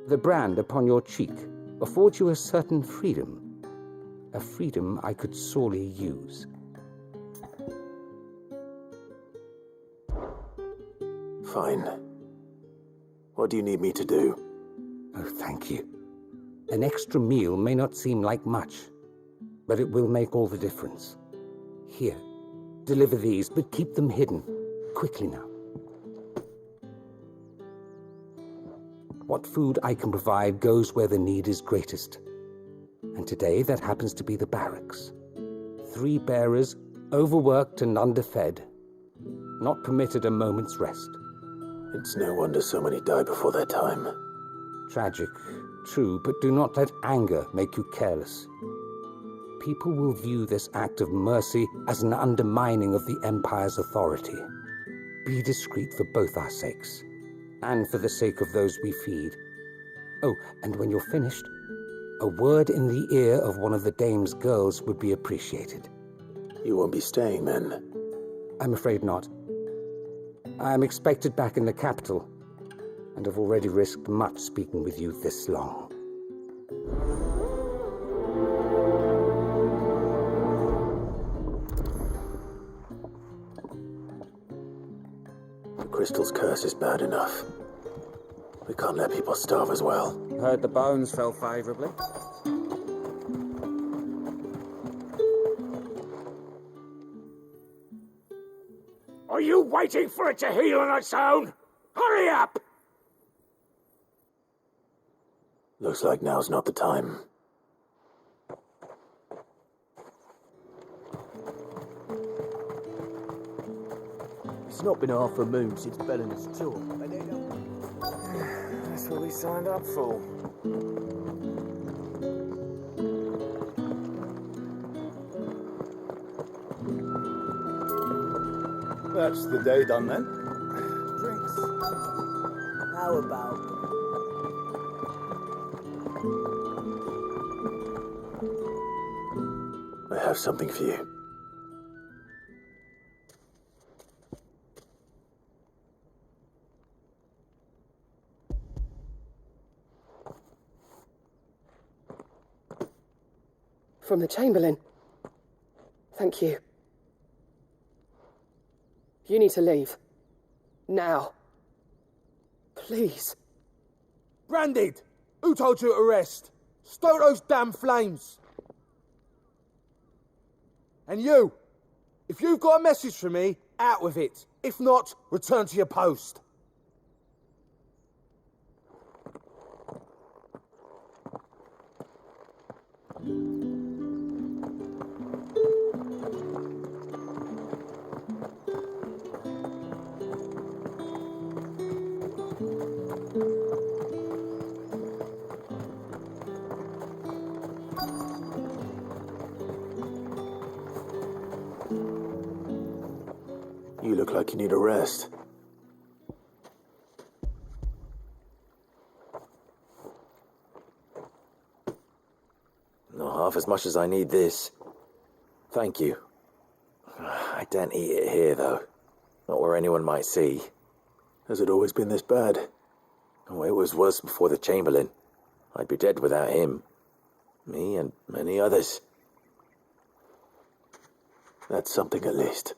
The brand upon your cheek affords you a certain freedom, a freedom I could sorely use. Fine. What do you need me to do? Oh, thank you. An extra meal may not seem like much, but it will make all the difference. Here, deliver these, but keep them hidden. Quickly now. What food I can provide goes where the need is greatest. And today that happens to be the barracks. 3 bearers, overworked and underfed, not permitted a moment's rest. It's no wonder so many die before their time. Tragic, true, but do not let anger make you careless. People will view this act of mercy as an undermining of the Empire's authority. Be discreet for both our sakes, and for the sake of those we feed. Oh, and when you're finished, a word in the ear of one of the Dame's girls would be appreciated. You won't be staying, then? I'm afraid not. I am expected back in the capital, and have already risked much speaking with you this long. The crystal's curse is bad enough. We can't let people starve as well. Heard the bones fell favourably. Are you waiting for it to heal on its own? Hurry up! Looks like now's not the time. It's not been half a moon since Bellen's tour. That's what we signed up for. That's the day done then. Drinks. How about? I have something for you. From the Chamberlain. Thank you. You need to leave. Now. Please. Branded! Who told you to rest? Stoke those damn flames! And you, if you've got a message for me, out with it. If not, return to your post. You look like you need a rest. Not half as much as I need this. Thank you. I don't eat it here, though. Not where anyone might see. Has it always been this bad? Oh, it was worse before the Chamberlain. I'd be dead without him. Me and many others. That's something at least.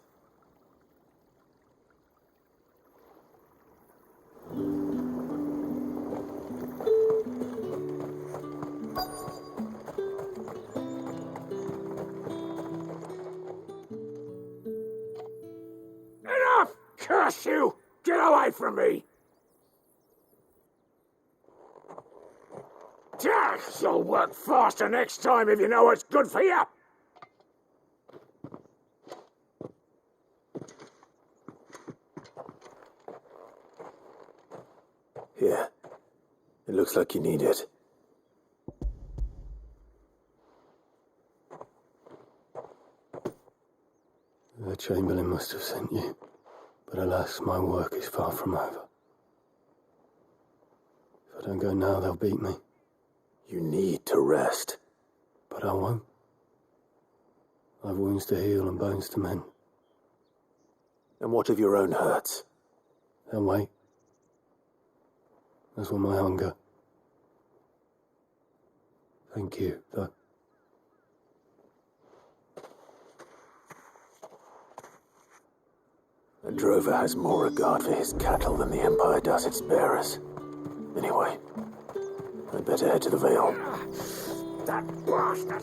Enough! Curse you! Get away from me! You'll work faster next time if you know what's good for you! Here. It looks like you need it. The Chamberlain must have sent you, but alas, my work is far from over. If I don't go now, they'll beat me. You need to rest. But I won't. I've wounds to heal and bones to mend. And what of your own hurts? They'll wait. As will my hunger. Thank you, though. A drover has more regard for his cattle than the Empire does its bearers. Anyway, I'd better head to the Vale. That bastard!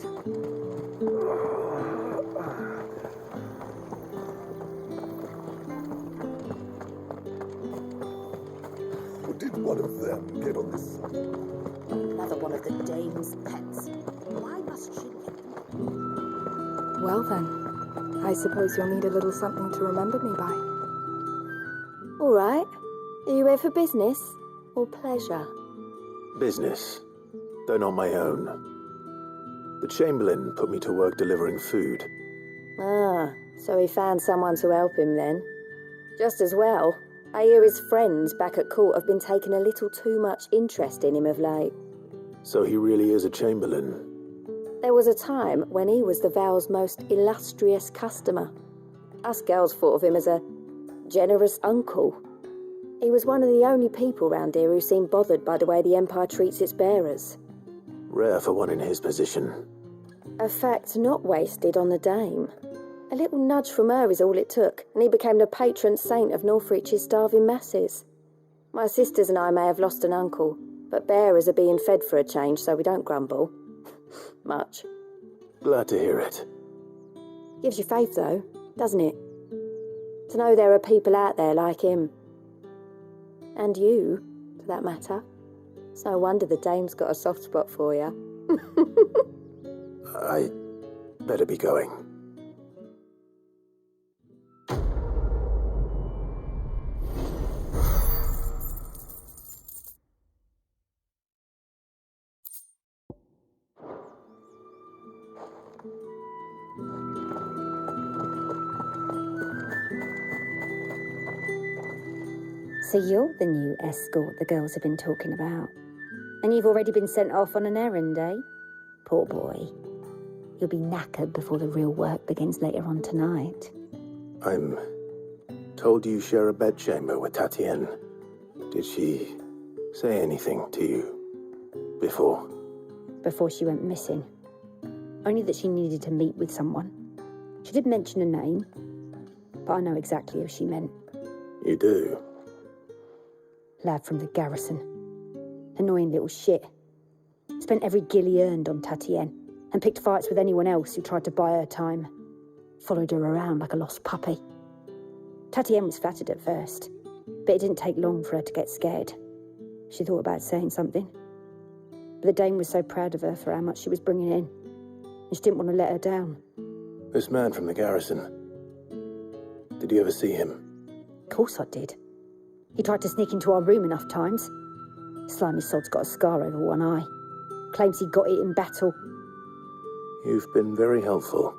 Did one of them get on this? Another one of the dame's pets. Why must she live? Well then, I suppose you'll need a little something to remember me by. All right. Are you here for business or pleasure? Business, though not my own. The Chamberlain put me to work delivering food. Ah, so he found someone to help him then. Just as well. I hear his friends back at court have been taking a little too much interest in him of late. So he really is a Chamberlain. There was a time when he was the Vale's most illustrious customer. Us girls thought of him as a generous uncle. He was one of the only people round here who seemed bothered by the way the Empire treats its bearers. Rare for one in his position. A fact not wasted on the dame. A little nudge from her is all it took, and he became the patron saint of Northreach's starving masses. My sisters and I may have lost an uncle, but bearers are being fed for a change, so we don't grumble. Much. Glad to hear it. Gives you faith, though, doesn't it? To know there are people out there like him. And you, for that matter. It's no wonder the dame's got a soft spot for you. I better be going. So you're the new escort the girls have been talking about. And you've already been sent off on an errand, eh? Poor boy. You'll be knackered before the real work begins later on tonight. I'm told you share a bedchamber with Tatienne. Did she say anything to you before? Before she went missing. Only that she needed to meet with someone. She didn't mention a name, but I know exactly who she meant. You do? Lad from the garrison. Annoying little shit. Spent every guil he earned on Tatienne, and picked fights with anyone else who tried to buy her time. Followed her around like a lost puppy. Tatienne was flattered at first, but it didn't take long for her to get scared. She thought about saying something. But the dame was so proud of her for how much she was bringing in, and she didn't want to let her down. This man from the garrison. Did you ever see him? Of course I did. He tried to sneak into our room enough times. Slimy sod's got a scar over one eye. Claims he got it in battle. You've been very helpful.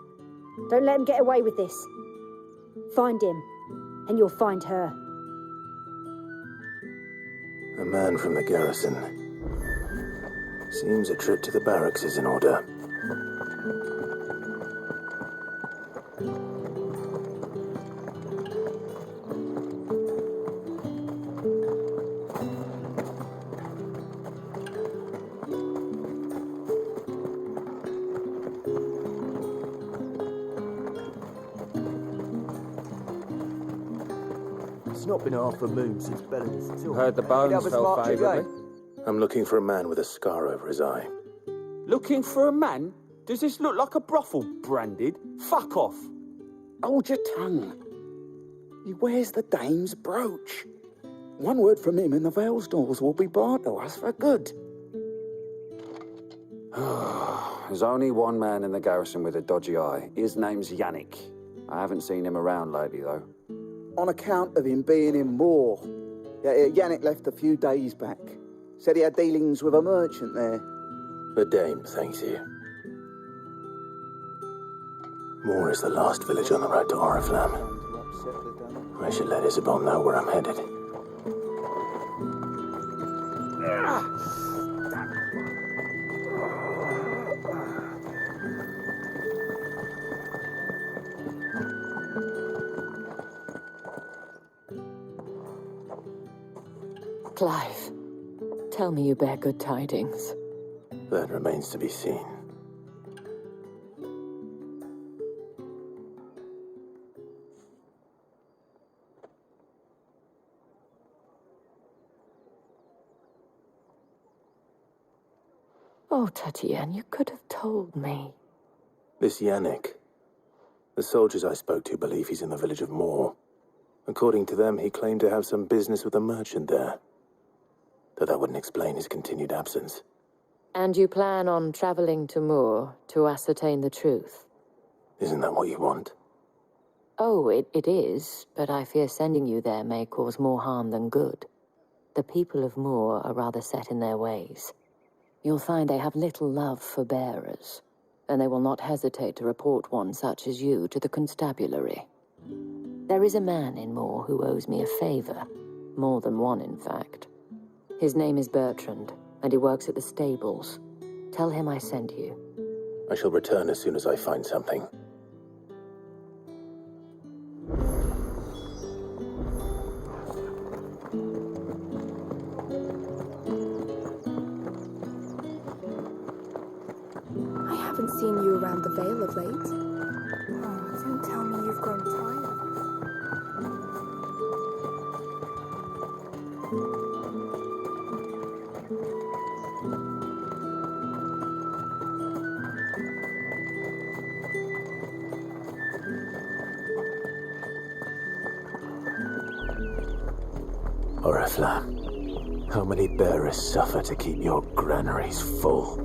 Don't let him get away with this. Find him, and you'll find her. A man from the garrison. Seems a trip to the barracks is in order. It's not been half a moon since Bellamy's talk. Heard the bones fell favourably. I'm looking for a man with a scar over his eye. Looking for a man? Does this look like a brothel, Branded? Fuck off. Hold your tongue. He wears the dame's brooch. One word from him and the Vale's doors will be barred to us for good. There's only one man in the garrison with a dodgy eye. His name's Yannick. I haven't seen him around lately, though. On account of him being in war. Yannick left a few days back. Said he had dealings with a merchant there. The dame thanks you. Moor is the last village on the road to Oriflamme. I should let Isabel know where I'm headed. Clive, tell me you bear good tidings. That remains to be seen. Oh, Tatienne, you could have told me. This Yannick. The soldiers I spoke to believe he's in the village of Moor. According to them, he claimed to have some business with a merchant there. Though that wouldn't explain his continued absence. And you plan on traveling to Moor to ascertain the truth? Isn't that what you want? Oh, it is, but I fear sending you there may cause more harm than good. The people of Moor are rather set in their ways. You'll find they have little love for bearers, and they will not hesitate to report one such as you to the constabulary. There is a man in Moor who owes me a favor, more than one, in fact. His name is Bertrand, and he works at the stables. Tell him I sent you. I shall return as soon as I find something. I haven't seen you around the Vale of late. Oh, don't tell me you've grown tired. Oriflamme, how many bearers suffer to keep your granaries full?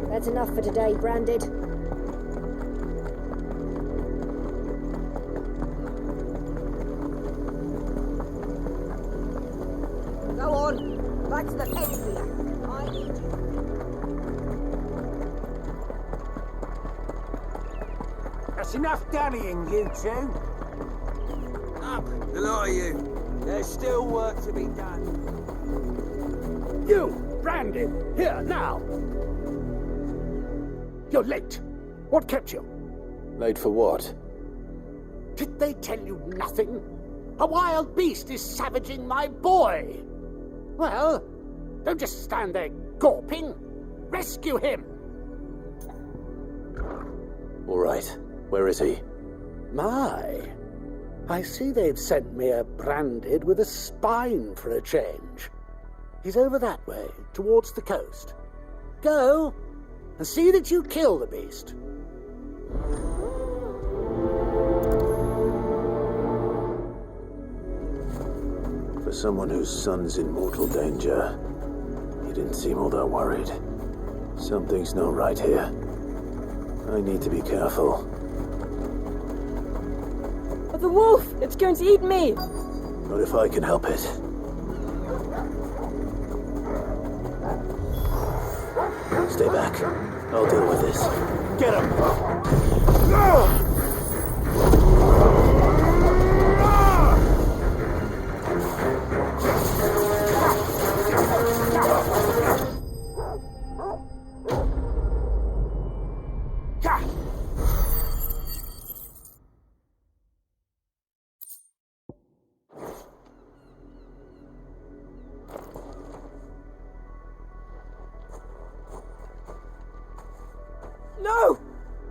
That's enough for today, Branded. Go on, back to the pedigree. I need you. That's enough dallying, you two. Up, the lot of you. There's still work to be done. You, Branded, here, now! You're late. What kept you? Late for what? Did they tell you nothing? A wild beast is savaging my boy. Well, don't just stand there gawping. Rescue him. All right. Where is he? My, I see they've sent me a branded with a spine for a change. He's over that way, towards the coast. Go, and see that you kill the beast. For someone whose son's in mortal danger, he didn't seem all that worried. Something's not right here. I need to be careful. The wolf! It's going to eat me! Not if I can help it. Stay back. I'll deal with this. Get him! No!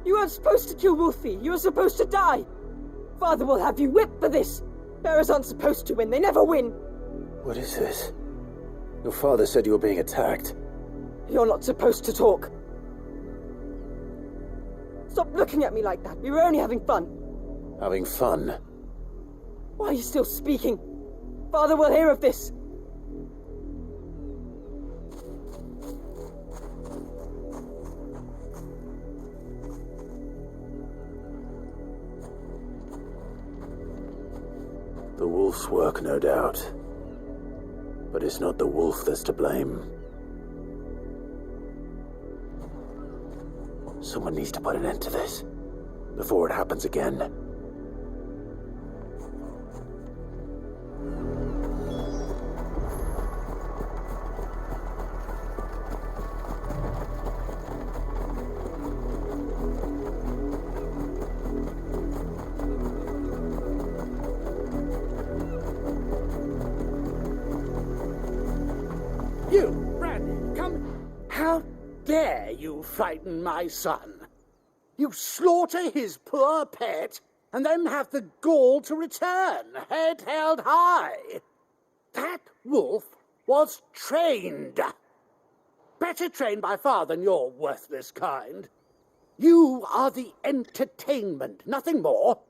You weren't supposed to kill Wolfie. You were supposed to die. Father will have you whipped for this. Bearers aren't supposed to win. They never win. What is this? Your father said you were being attacked. You're not supposed to talk. Stop looking at me like that. We were only having fun. Having fun? Why are you still speaking? Father will hear of this. The wolf's work, no doubt. But it's not the wolf that's to blame. Someone needs to put an end to this, before it happens again. You, Randal, come. How dare you frighten my son? You slaughter his poor pet, and then have the gall to return, head held high. That wolf was trained. Better trained by far than your worthless kind. You are the entertainment, nothing more.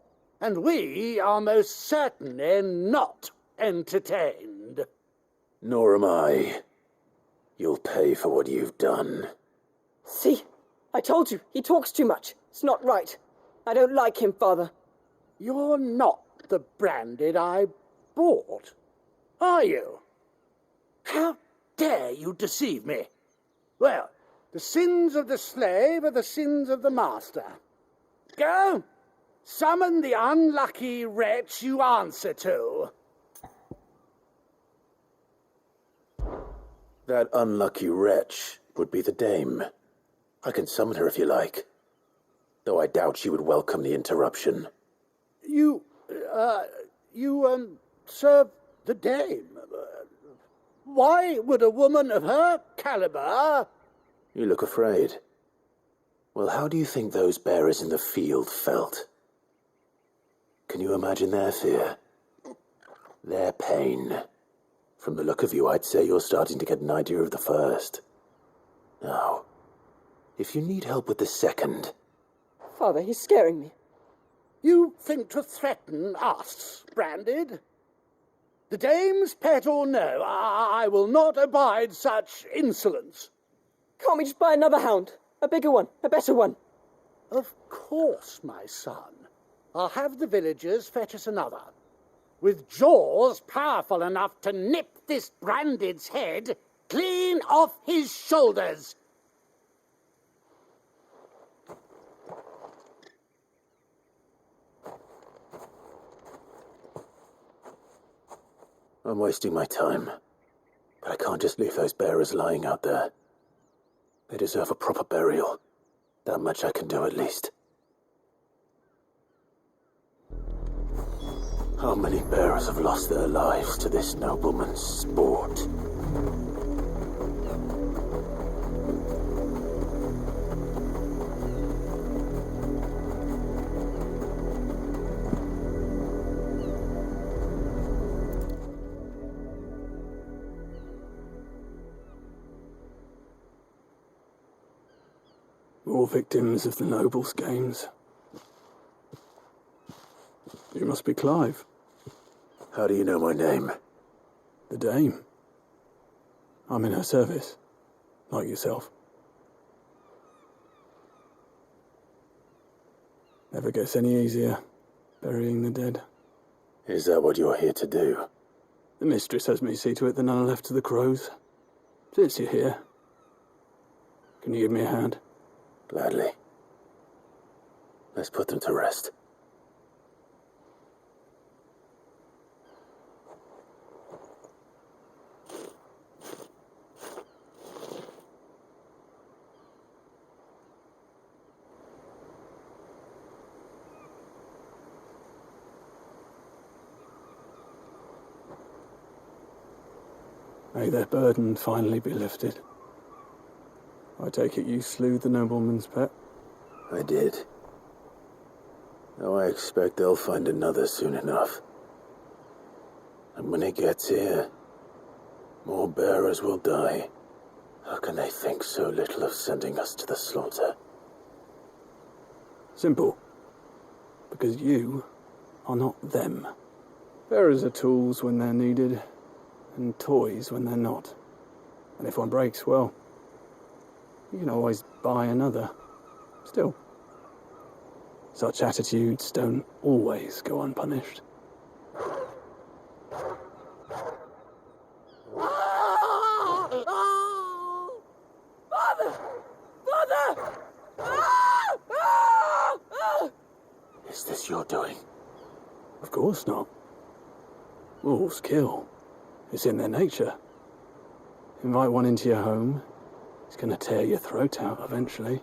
And we are most certainly not entertained. Nor am I. You'll pay for what you've done. See? I told you, he talks too much. It's not right. I don't like him, Father. You're not the branded I bought, are you? How dare you deceive me? Well, the sins of the slave are the sins of the master. Go, summon the unlucky wretch you answer to. That unlucky wretch would be the dame. I can summon her if you like. Though I doubt she would welcome the interruption. You serve the dame. Why would a woman of her caliber... You look afraid. Well, how do you think those bearers in the field felt? Can you imagine their fear? Their pain? From the look of you, I'd say you're starting to get an idea of the first. Now, if you need help with the second... Father, he's scaring me. You think to threaten us, branded? The dame's pet or no, I will not abide such insolence. Can't we just buy another hound? A bigger one, a better one. Of course, my son. I'll have the villagers fetch us another. With jaws powerful enough to nip this branded's head clean off his shoulders. I'm wasting my time. But I can't just leave those bearers lying out there. They deserve a proper burial. That much I can do at least. How many bearers have lost their lives to this nobleman's sport? More victims of the nobles' games. You must be Clive. How do you know my name? The Dame. I'm in her service, like yourself. Never gets any easier, burying the dead. Is that what you're here to do? The mistress has me see to it that none are left to the crows. Since you're here, can you give me a hand? Gladly. Let's put them to rest. May their burden finally be lifted. I take it you slew the nobleman's pet? I did. Now I expect they'll find another soon enough. And when it gets here, more bearers will die. How can they think so little of sending us to the slaughter? Simple. Because you are not them. Bearers are tools when they're needed, and toys when they're not. And if one breaks, well, you can always buy another. Still, such attitudes don't always go unpunished. Father! Father! Is this your doing? Of course not. Wolves kill. It's in their nature. Invite one into your home, he's going to tear your throat out eventually.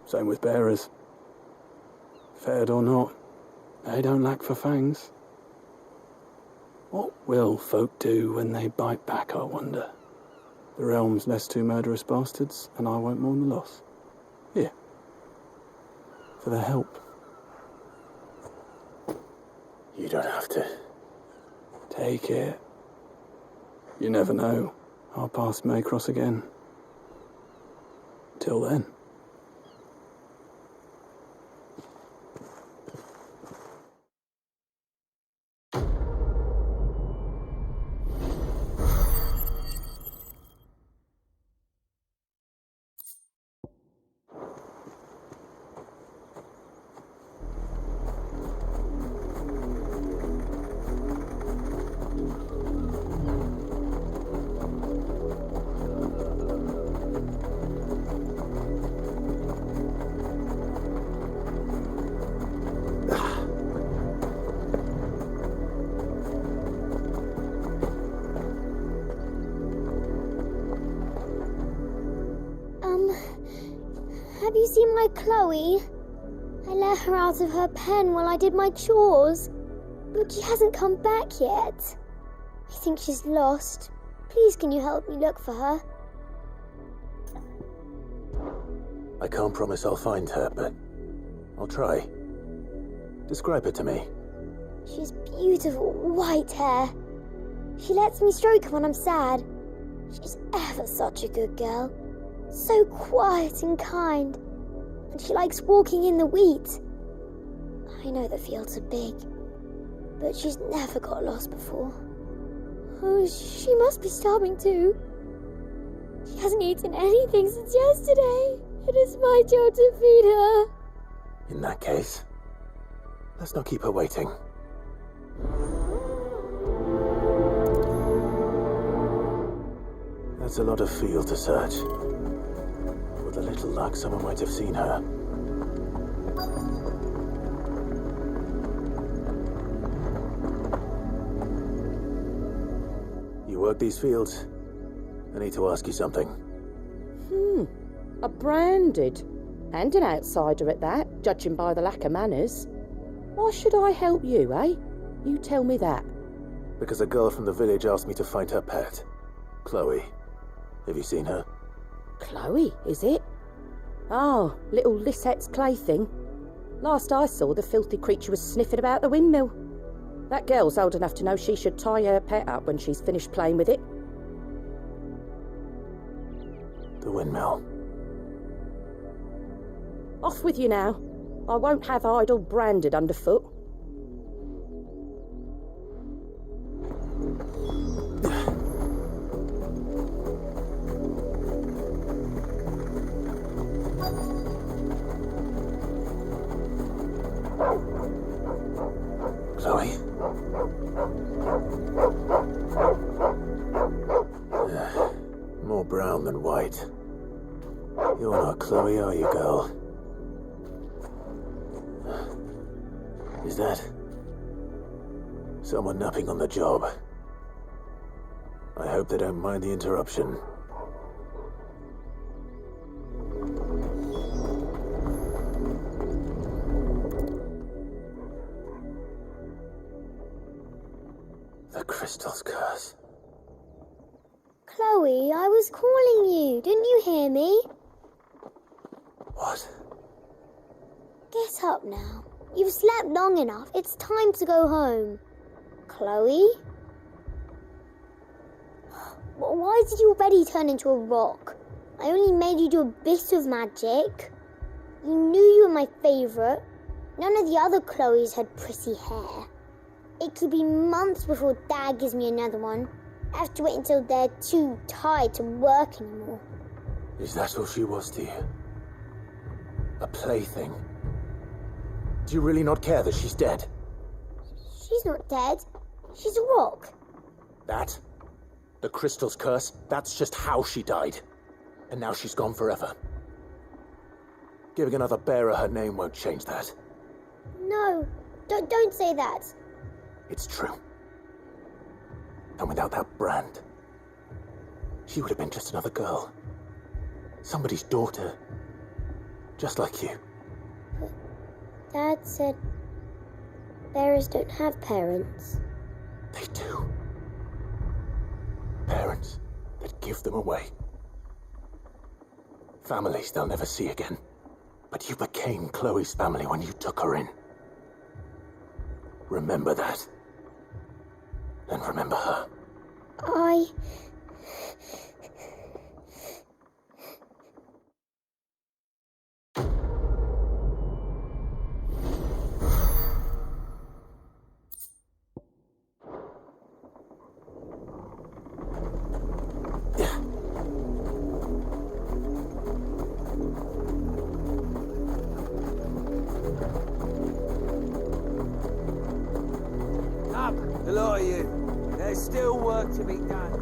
Same with bearers. Fed or not, they don't lack for fangs. What will folk do when they bite back, I wonder? The realm's less two murderous bastards, and I won't mourn the loss. Here. For their help. You don't have to. Take it. You never know. Our paths may cross again. Till then. Have you seen my Chloe? I let her out of her pen while I did my chores, but she hasn't come back yet. I think she's lost. Please can you help me look for her? I can't promise I'll find her, but I'll try. Describe her to me. She has beautiful white hair. She lets me stroke her when I'm sad. She's ever such a good girl. So quiet and kind. And she likes walking in the wheat. I know the fields are big, but she's never got lost before. Oh, she must be starving too. She hasn't eaten anything since yesterday. It is my job to feed her. In that case, let's not keep her waiting. That's a lot of field to search. With a little luck, someone might have seen her. You work these fields? I need to ask you something. A branded. And an outsider at that, judging by the lack of manners. Why should I help you, eh? You tell me that. Because a girl from the village asked me to find her pet, Chloe. Have you seen her? Chloe, is it? Oh, little Lisette's plaything. Last I saw, the filthy creature was sniffing about the windmill. That girl's old enough to know she should tie her pet up when she's finished playing with it. The windmill. Off with you now. I won't have idle branded underfoot. Chloe? More brown than white. You're not Chloe, are you, girl? Is that someone napping on the job? I hope they don't mind the interruption. The crystal's curse. Chloe, I was calling you. Didn't you hear me? What? Get up now. You've slept long enough. It's time to go home. Chloe? Why did you already turn into a rock? I only made you do a bit of magic. You knew you were my favourite. None of the other Chloes had pretty hair. It could be months before Dad gives me another one. I have to wait until they're too tired to work anymore. Is that all she was to you? A plaything? Do you really not care that she's dead? She's not dead. She's a rock. That? The crystal's curse? That's just how she died. And now she's gone forever. Giving another bearer her name won't change that. No, don't say that. It's true. And without that brand, she would have been just another girl. Somebody's daughter. Just like you. But Dad said bearers don't have parents. They do. Parents that give them away. Families they'll never see again. But you became Chloe's family when you took her in. Remember that. And remember her. Up, the lot of you. There's still work to be done.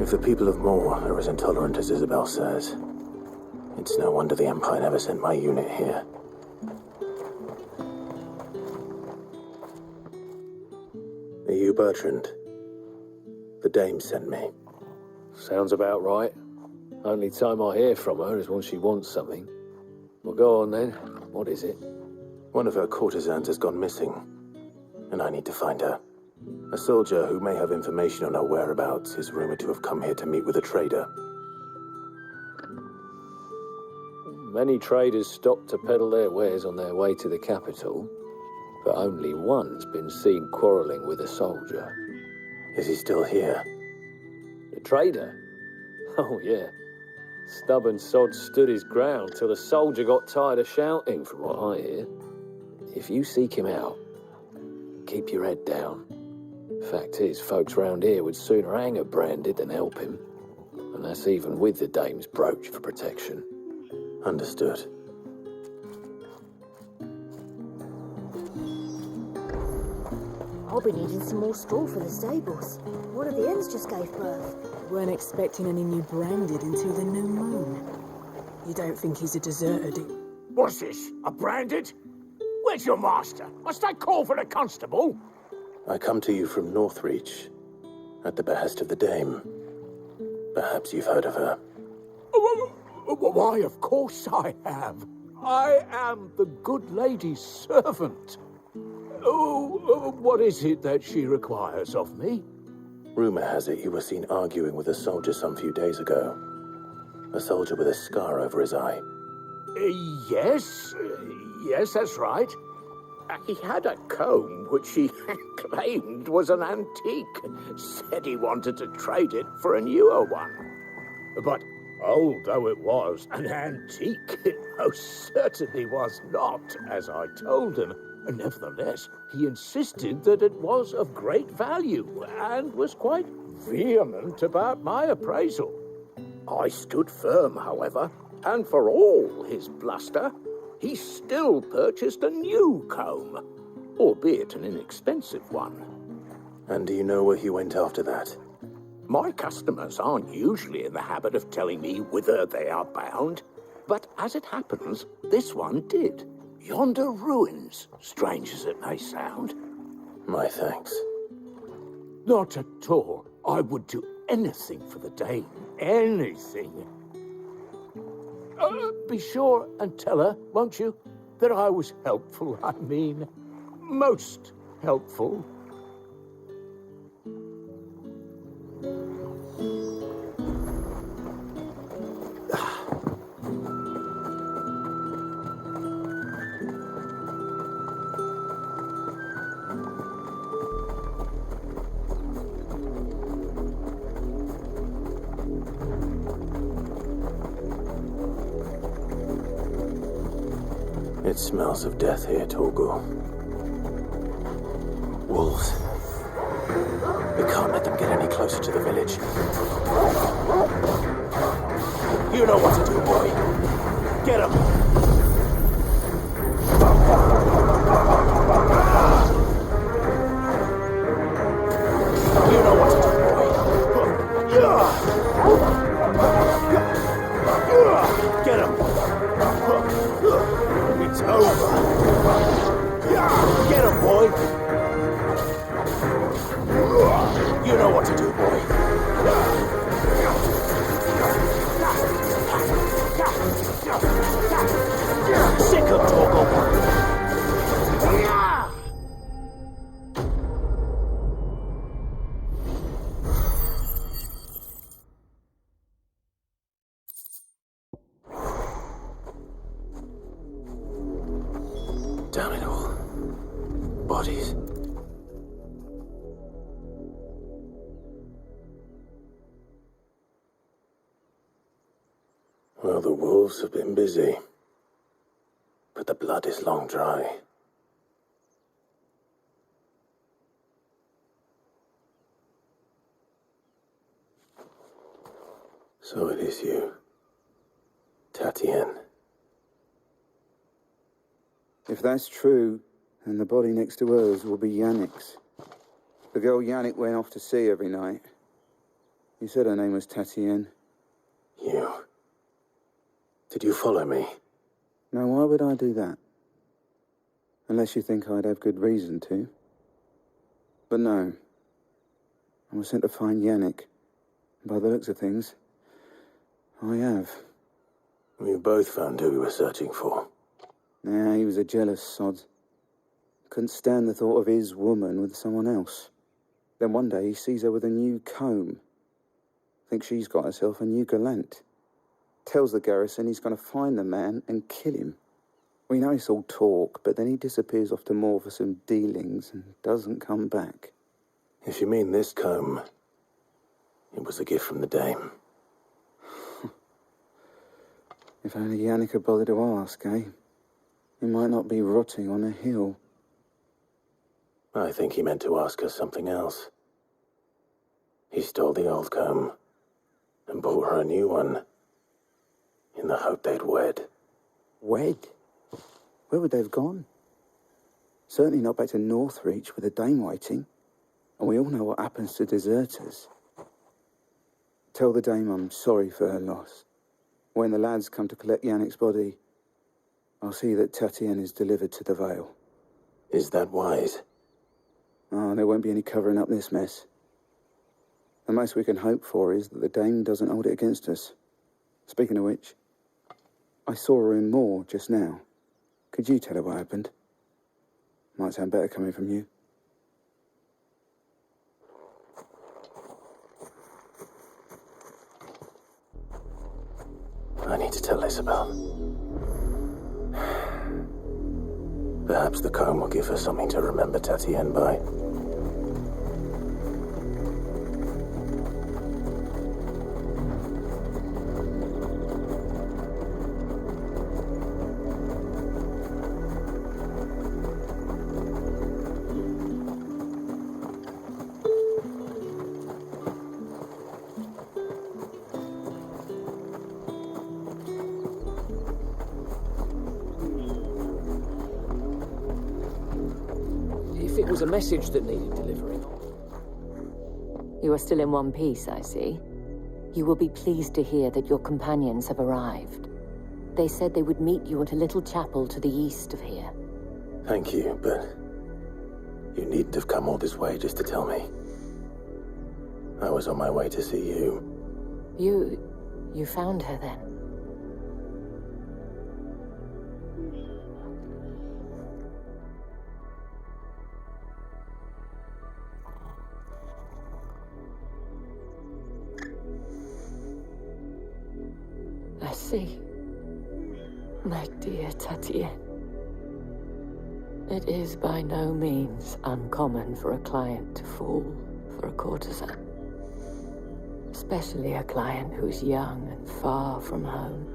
If the people of Moor are as intolerant as Isabel says, it's no wonder the Empire never sent my unit here. Are you Bertrand? The dame sent me. Sounds about right. Only time I hear from her is when she wants something. Well, go on then. What is it? One of her courtesans has gone missing, and I need to find her. A soldier who may have information on her whereabouts is rumored to have come here to meet with a trader. Many traders stop to peddle their wares on their way to the capital, but only one's been seen quarrelling with a soldier. Is he still here? The trader? Oh, yeah. Stubborn sod stood his ground till the soldier got tired of shouting, from what I hear. If you seek him out, keep your head down. Fact is, folks round here would sooner hang a branded than help him. And that's even with the dame's brooch for protection. Understood. I'll be needing some more straw for the stables. One of the hens just gave birth. Weren't expecting any new branded until the new moon. You don't think he's a deserter, do you? What's this? A branded? Where's your master? Must I call for the constable? I come to you from Northreach, at the behest of the dame. Perhaps you've heard of her. Why, of course I have. I am the good lady's servant. Oh, what is it that she requires of me? Rumor has it you were seen arguing with a soldier some few days ago. A soldier with a scar over his eye. Yes, that's right. He had a comb which he claimed was an antique. Said he wanted to trade it for a newer one. But old though it was, an antique it most certainly was not, as I told him. Nevertheless, he insisted that it was of great value, and was quite vehement about my appraisal. I stood firm, however, and for all his bluster, he still purchased a new comb, albeit an inexpensive one. And do you know where he went after that? My customers aren't usually in the habit of telling me whither they are bound, but as it happens, this one did. Yonder ruins, strange as it may sound. My thanks. Not at all. I would do anything for the Dame. Anything. Be sure and tell her, won't you, that I was helpful, I mean, most helpful. It smells of death here, Torgal. Wolves. We can't let them get any closer to the village. You know what to do, boy. Get him. You know what to do, boy. Get him. It's over. Get him, boy. You know what to do, boy. Sick of Torgal. Damn it all. Bodies. Well, the wolves have been busy. But the blood is long dry. So it is you, Tatienne. If that's true, then the body next to hers will be Yannick's. The girl Yannick went off to see every night. He said her name was Tatienne. You? Did you follow me? Now, why would I do that? Unless you think I'd have good reason to. But no. I was sent to find Yannick. By the looks of things, I have. We both found who we were searching for. Nah, he was a jealous sod. Couldn't stand the thought of his woman with someone else. Then one day he sees her with a new comb. Thinks she's got herself a new gallant. Tells the garrison he's going to find the man and kill him. We know it's all talk, but then he disappears off to Moor for some dealings and doesn't come back. If you mean this comb, it was a gift from the Dame. If only Yannick had bothered to ask, eh? He might not be rotting on a hill. I think he meant to ask her something else. He stole the old comb and bought her a new one in the hope they'd wed. Wed? Where would they have gone? Certainly not back to Northreach with a Dame waiting. And we all know what happens to deserters. Tell the Dame I'm sorry for her loss. When the lads come to collect Yannick's body, I'll see that Tatienne is delivered to the Vale. Is that wise? Oh, there won't be any covering up this mess. The most we can hope for is that the Dame doesn't hold it against us. Speaking of which, I saw her in Moor just now. Could you tell her what happened? Might sound better coming from you. I need to tell Isabel. Perhaps the comb will give her something to remember Tatienne by. If it was a message that needed delivering. You are still in one piece, I see. You will be pleased to hear that your companions have arrived. They said they would meet you at a little chapel to the east of here. Thank you, but you needn't have come all this way just to tell me. I was on my way to see you. You found her then? I see. My dear Tatienne. It is by no means uncommon for a client to fall for a courtesan. Especially a client who's young and far from home.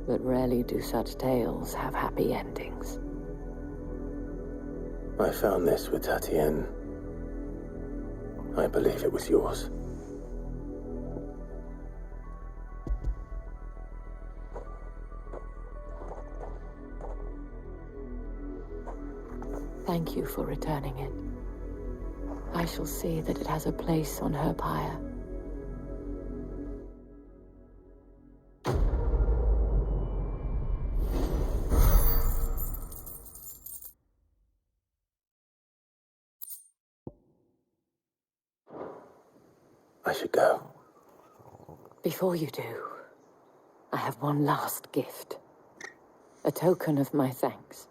But rarely do such tales have happy endings. I found this with Tatienne. I believe it was yours. Thank you for returning it. I shall see that it has a place on her pyre. I should go. Before you do, I have one last gift. A token of my thanks.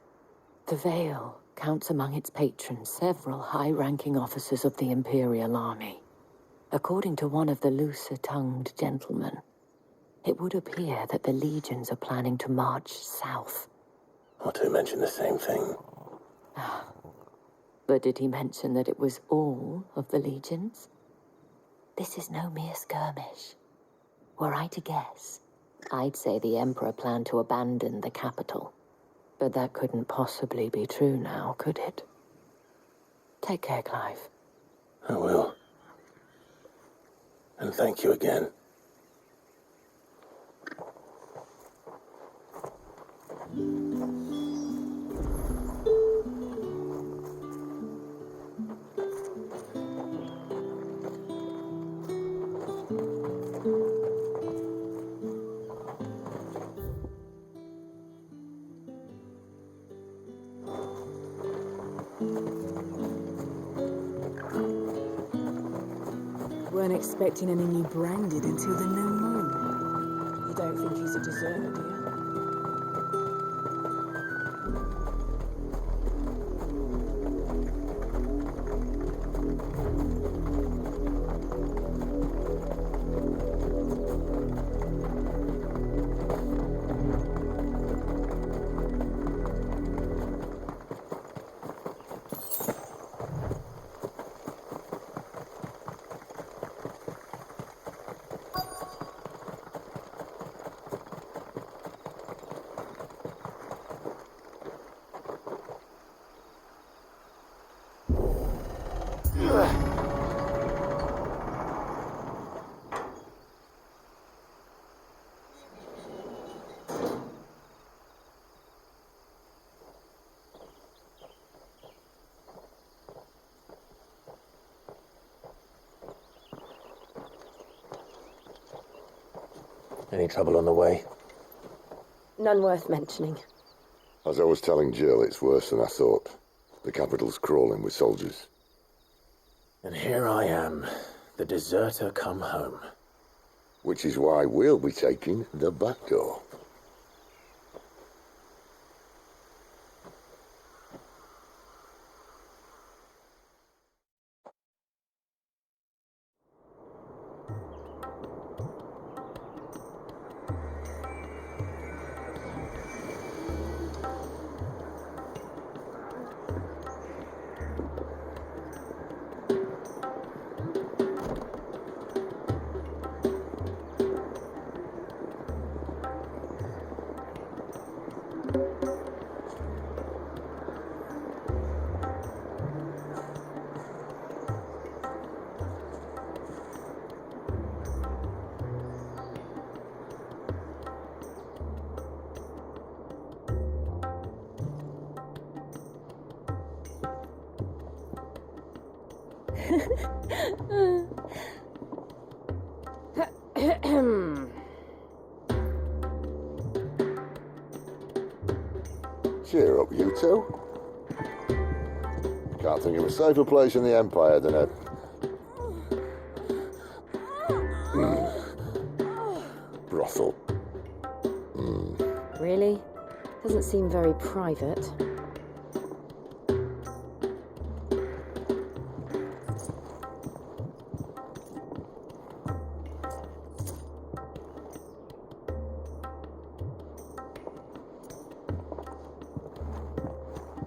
The Veil counts among its patrons several high-ranking officers of the Imperial Army. According to one of the looser-tongued gentlemen, it would appear that the legions are planning to march south. Or to mention the same thing. But did he mention that it was all of the legions? This is no mere skirmish. Were I to guess, I'd say the Emperor planned to abandon the capital. But that couldn't possibly be true now, could it? Take care, Clive. I will. And thank you again. Weren't expecting any new branded until the new moon. You don't think he's a deserter, do you? Any trouble on the way? None worth mentioning. As I was telling Jill, it's worse than I thought. The capital's crawling with soldiers. And here I am, the deserter come home. Which is why we'll be taking the back door. Cheer up, you two. Can't think of a safer place in the Empire than a... brothel. Really? Doesn't seem very private.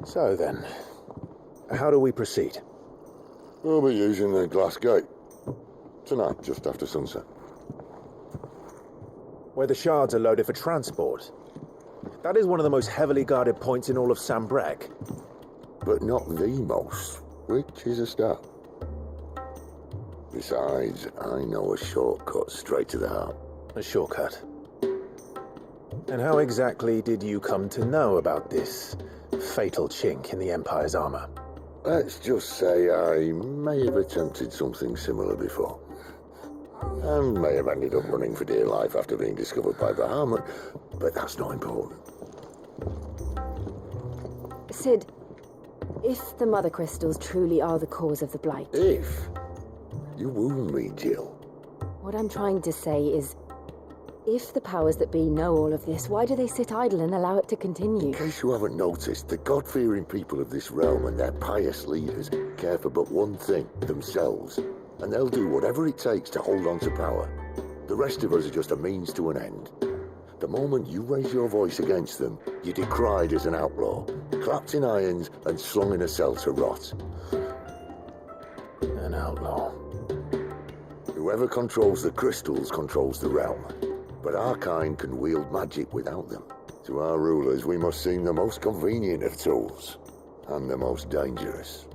So then, how do we proceed? We'll be using the glass gate. Tonight, just after sunset. Where the shards are loaded for transport. That is one of the most heavily guarded points in all of Sambrec. But not the most, which is a start. Besides, I know a shortcut straight to the heart. A shortcut? And how exactly did you come to know about this fatal chink in the Empire's armor? Let's just say I may have attempted something similar before. And may have ended up running for dear life after being discovered by Bahamut, but that's not important. Cid, if the Mother Crystals truly are the cause of the Blight... If? You wound me, Jill. What I'm trying to say is, if the powers that be know all of this, why do they sit idle and allow it to continue? In case you haven't noticed, the God-fearing people of this realm and their pious leaders care for but one thing, themselves. And they'll do whatever it takes to hold on to power. The rest of us are just a means to an end. The moment you raise your voice against them, you're decried as an outlaw, clapped in irons and slung in a cell to rot. An outlaw. Whoever controls the crystals controls the realm. But our kind can wield magic without them. To our rulers, we must seem the most convenient of tools, and the most dangerous.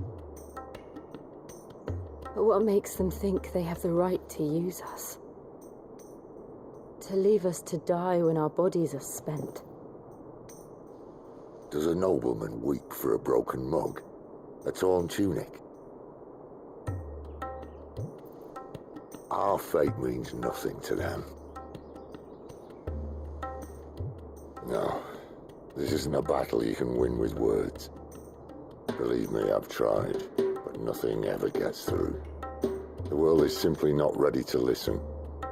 But what makes them think they have the right to use us? To leave us to die when our bodies are spent? Does a nobleman weep for a broken mug? A torn tunic? Our fate means nothing to them. No, this isn't a battle you can win with words. Believe me, I've tried, but nothing ever gets through. The world is simply not ready to listen.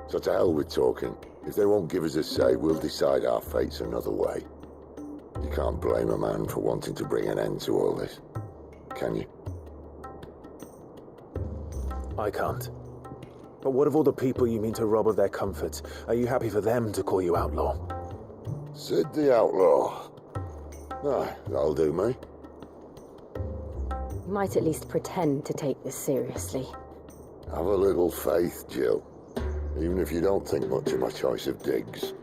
So to hell with talking. If they won't give us a say, we'll decide our fates another way. You can't blame a man for wanting to bring an end to all this, can you? I can't. But what of all the people you mean to rob of their comforts? Are you happy for them to call you outlaw? Cid the Outlaw. Ah, that'll do me. You might at least pretend to take this seriously. Have a little faith, Jill. Even if you don't think much of my choice of digs.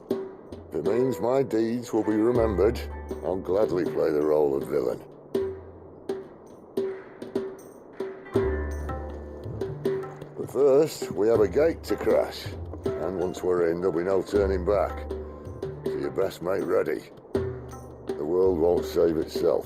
If it means my deeds will be remembered, I'll gladly play the role of villain. But first, we have a gate to crash. And once we're in, there'll be no turning back. So you best make ready. The world won't save itself.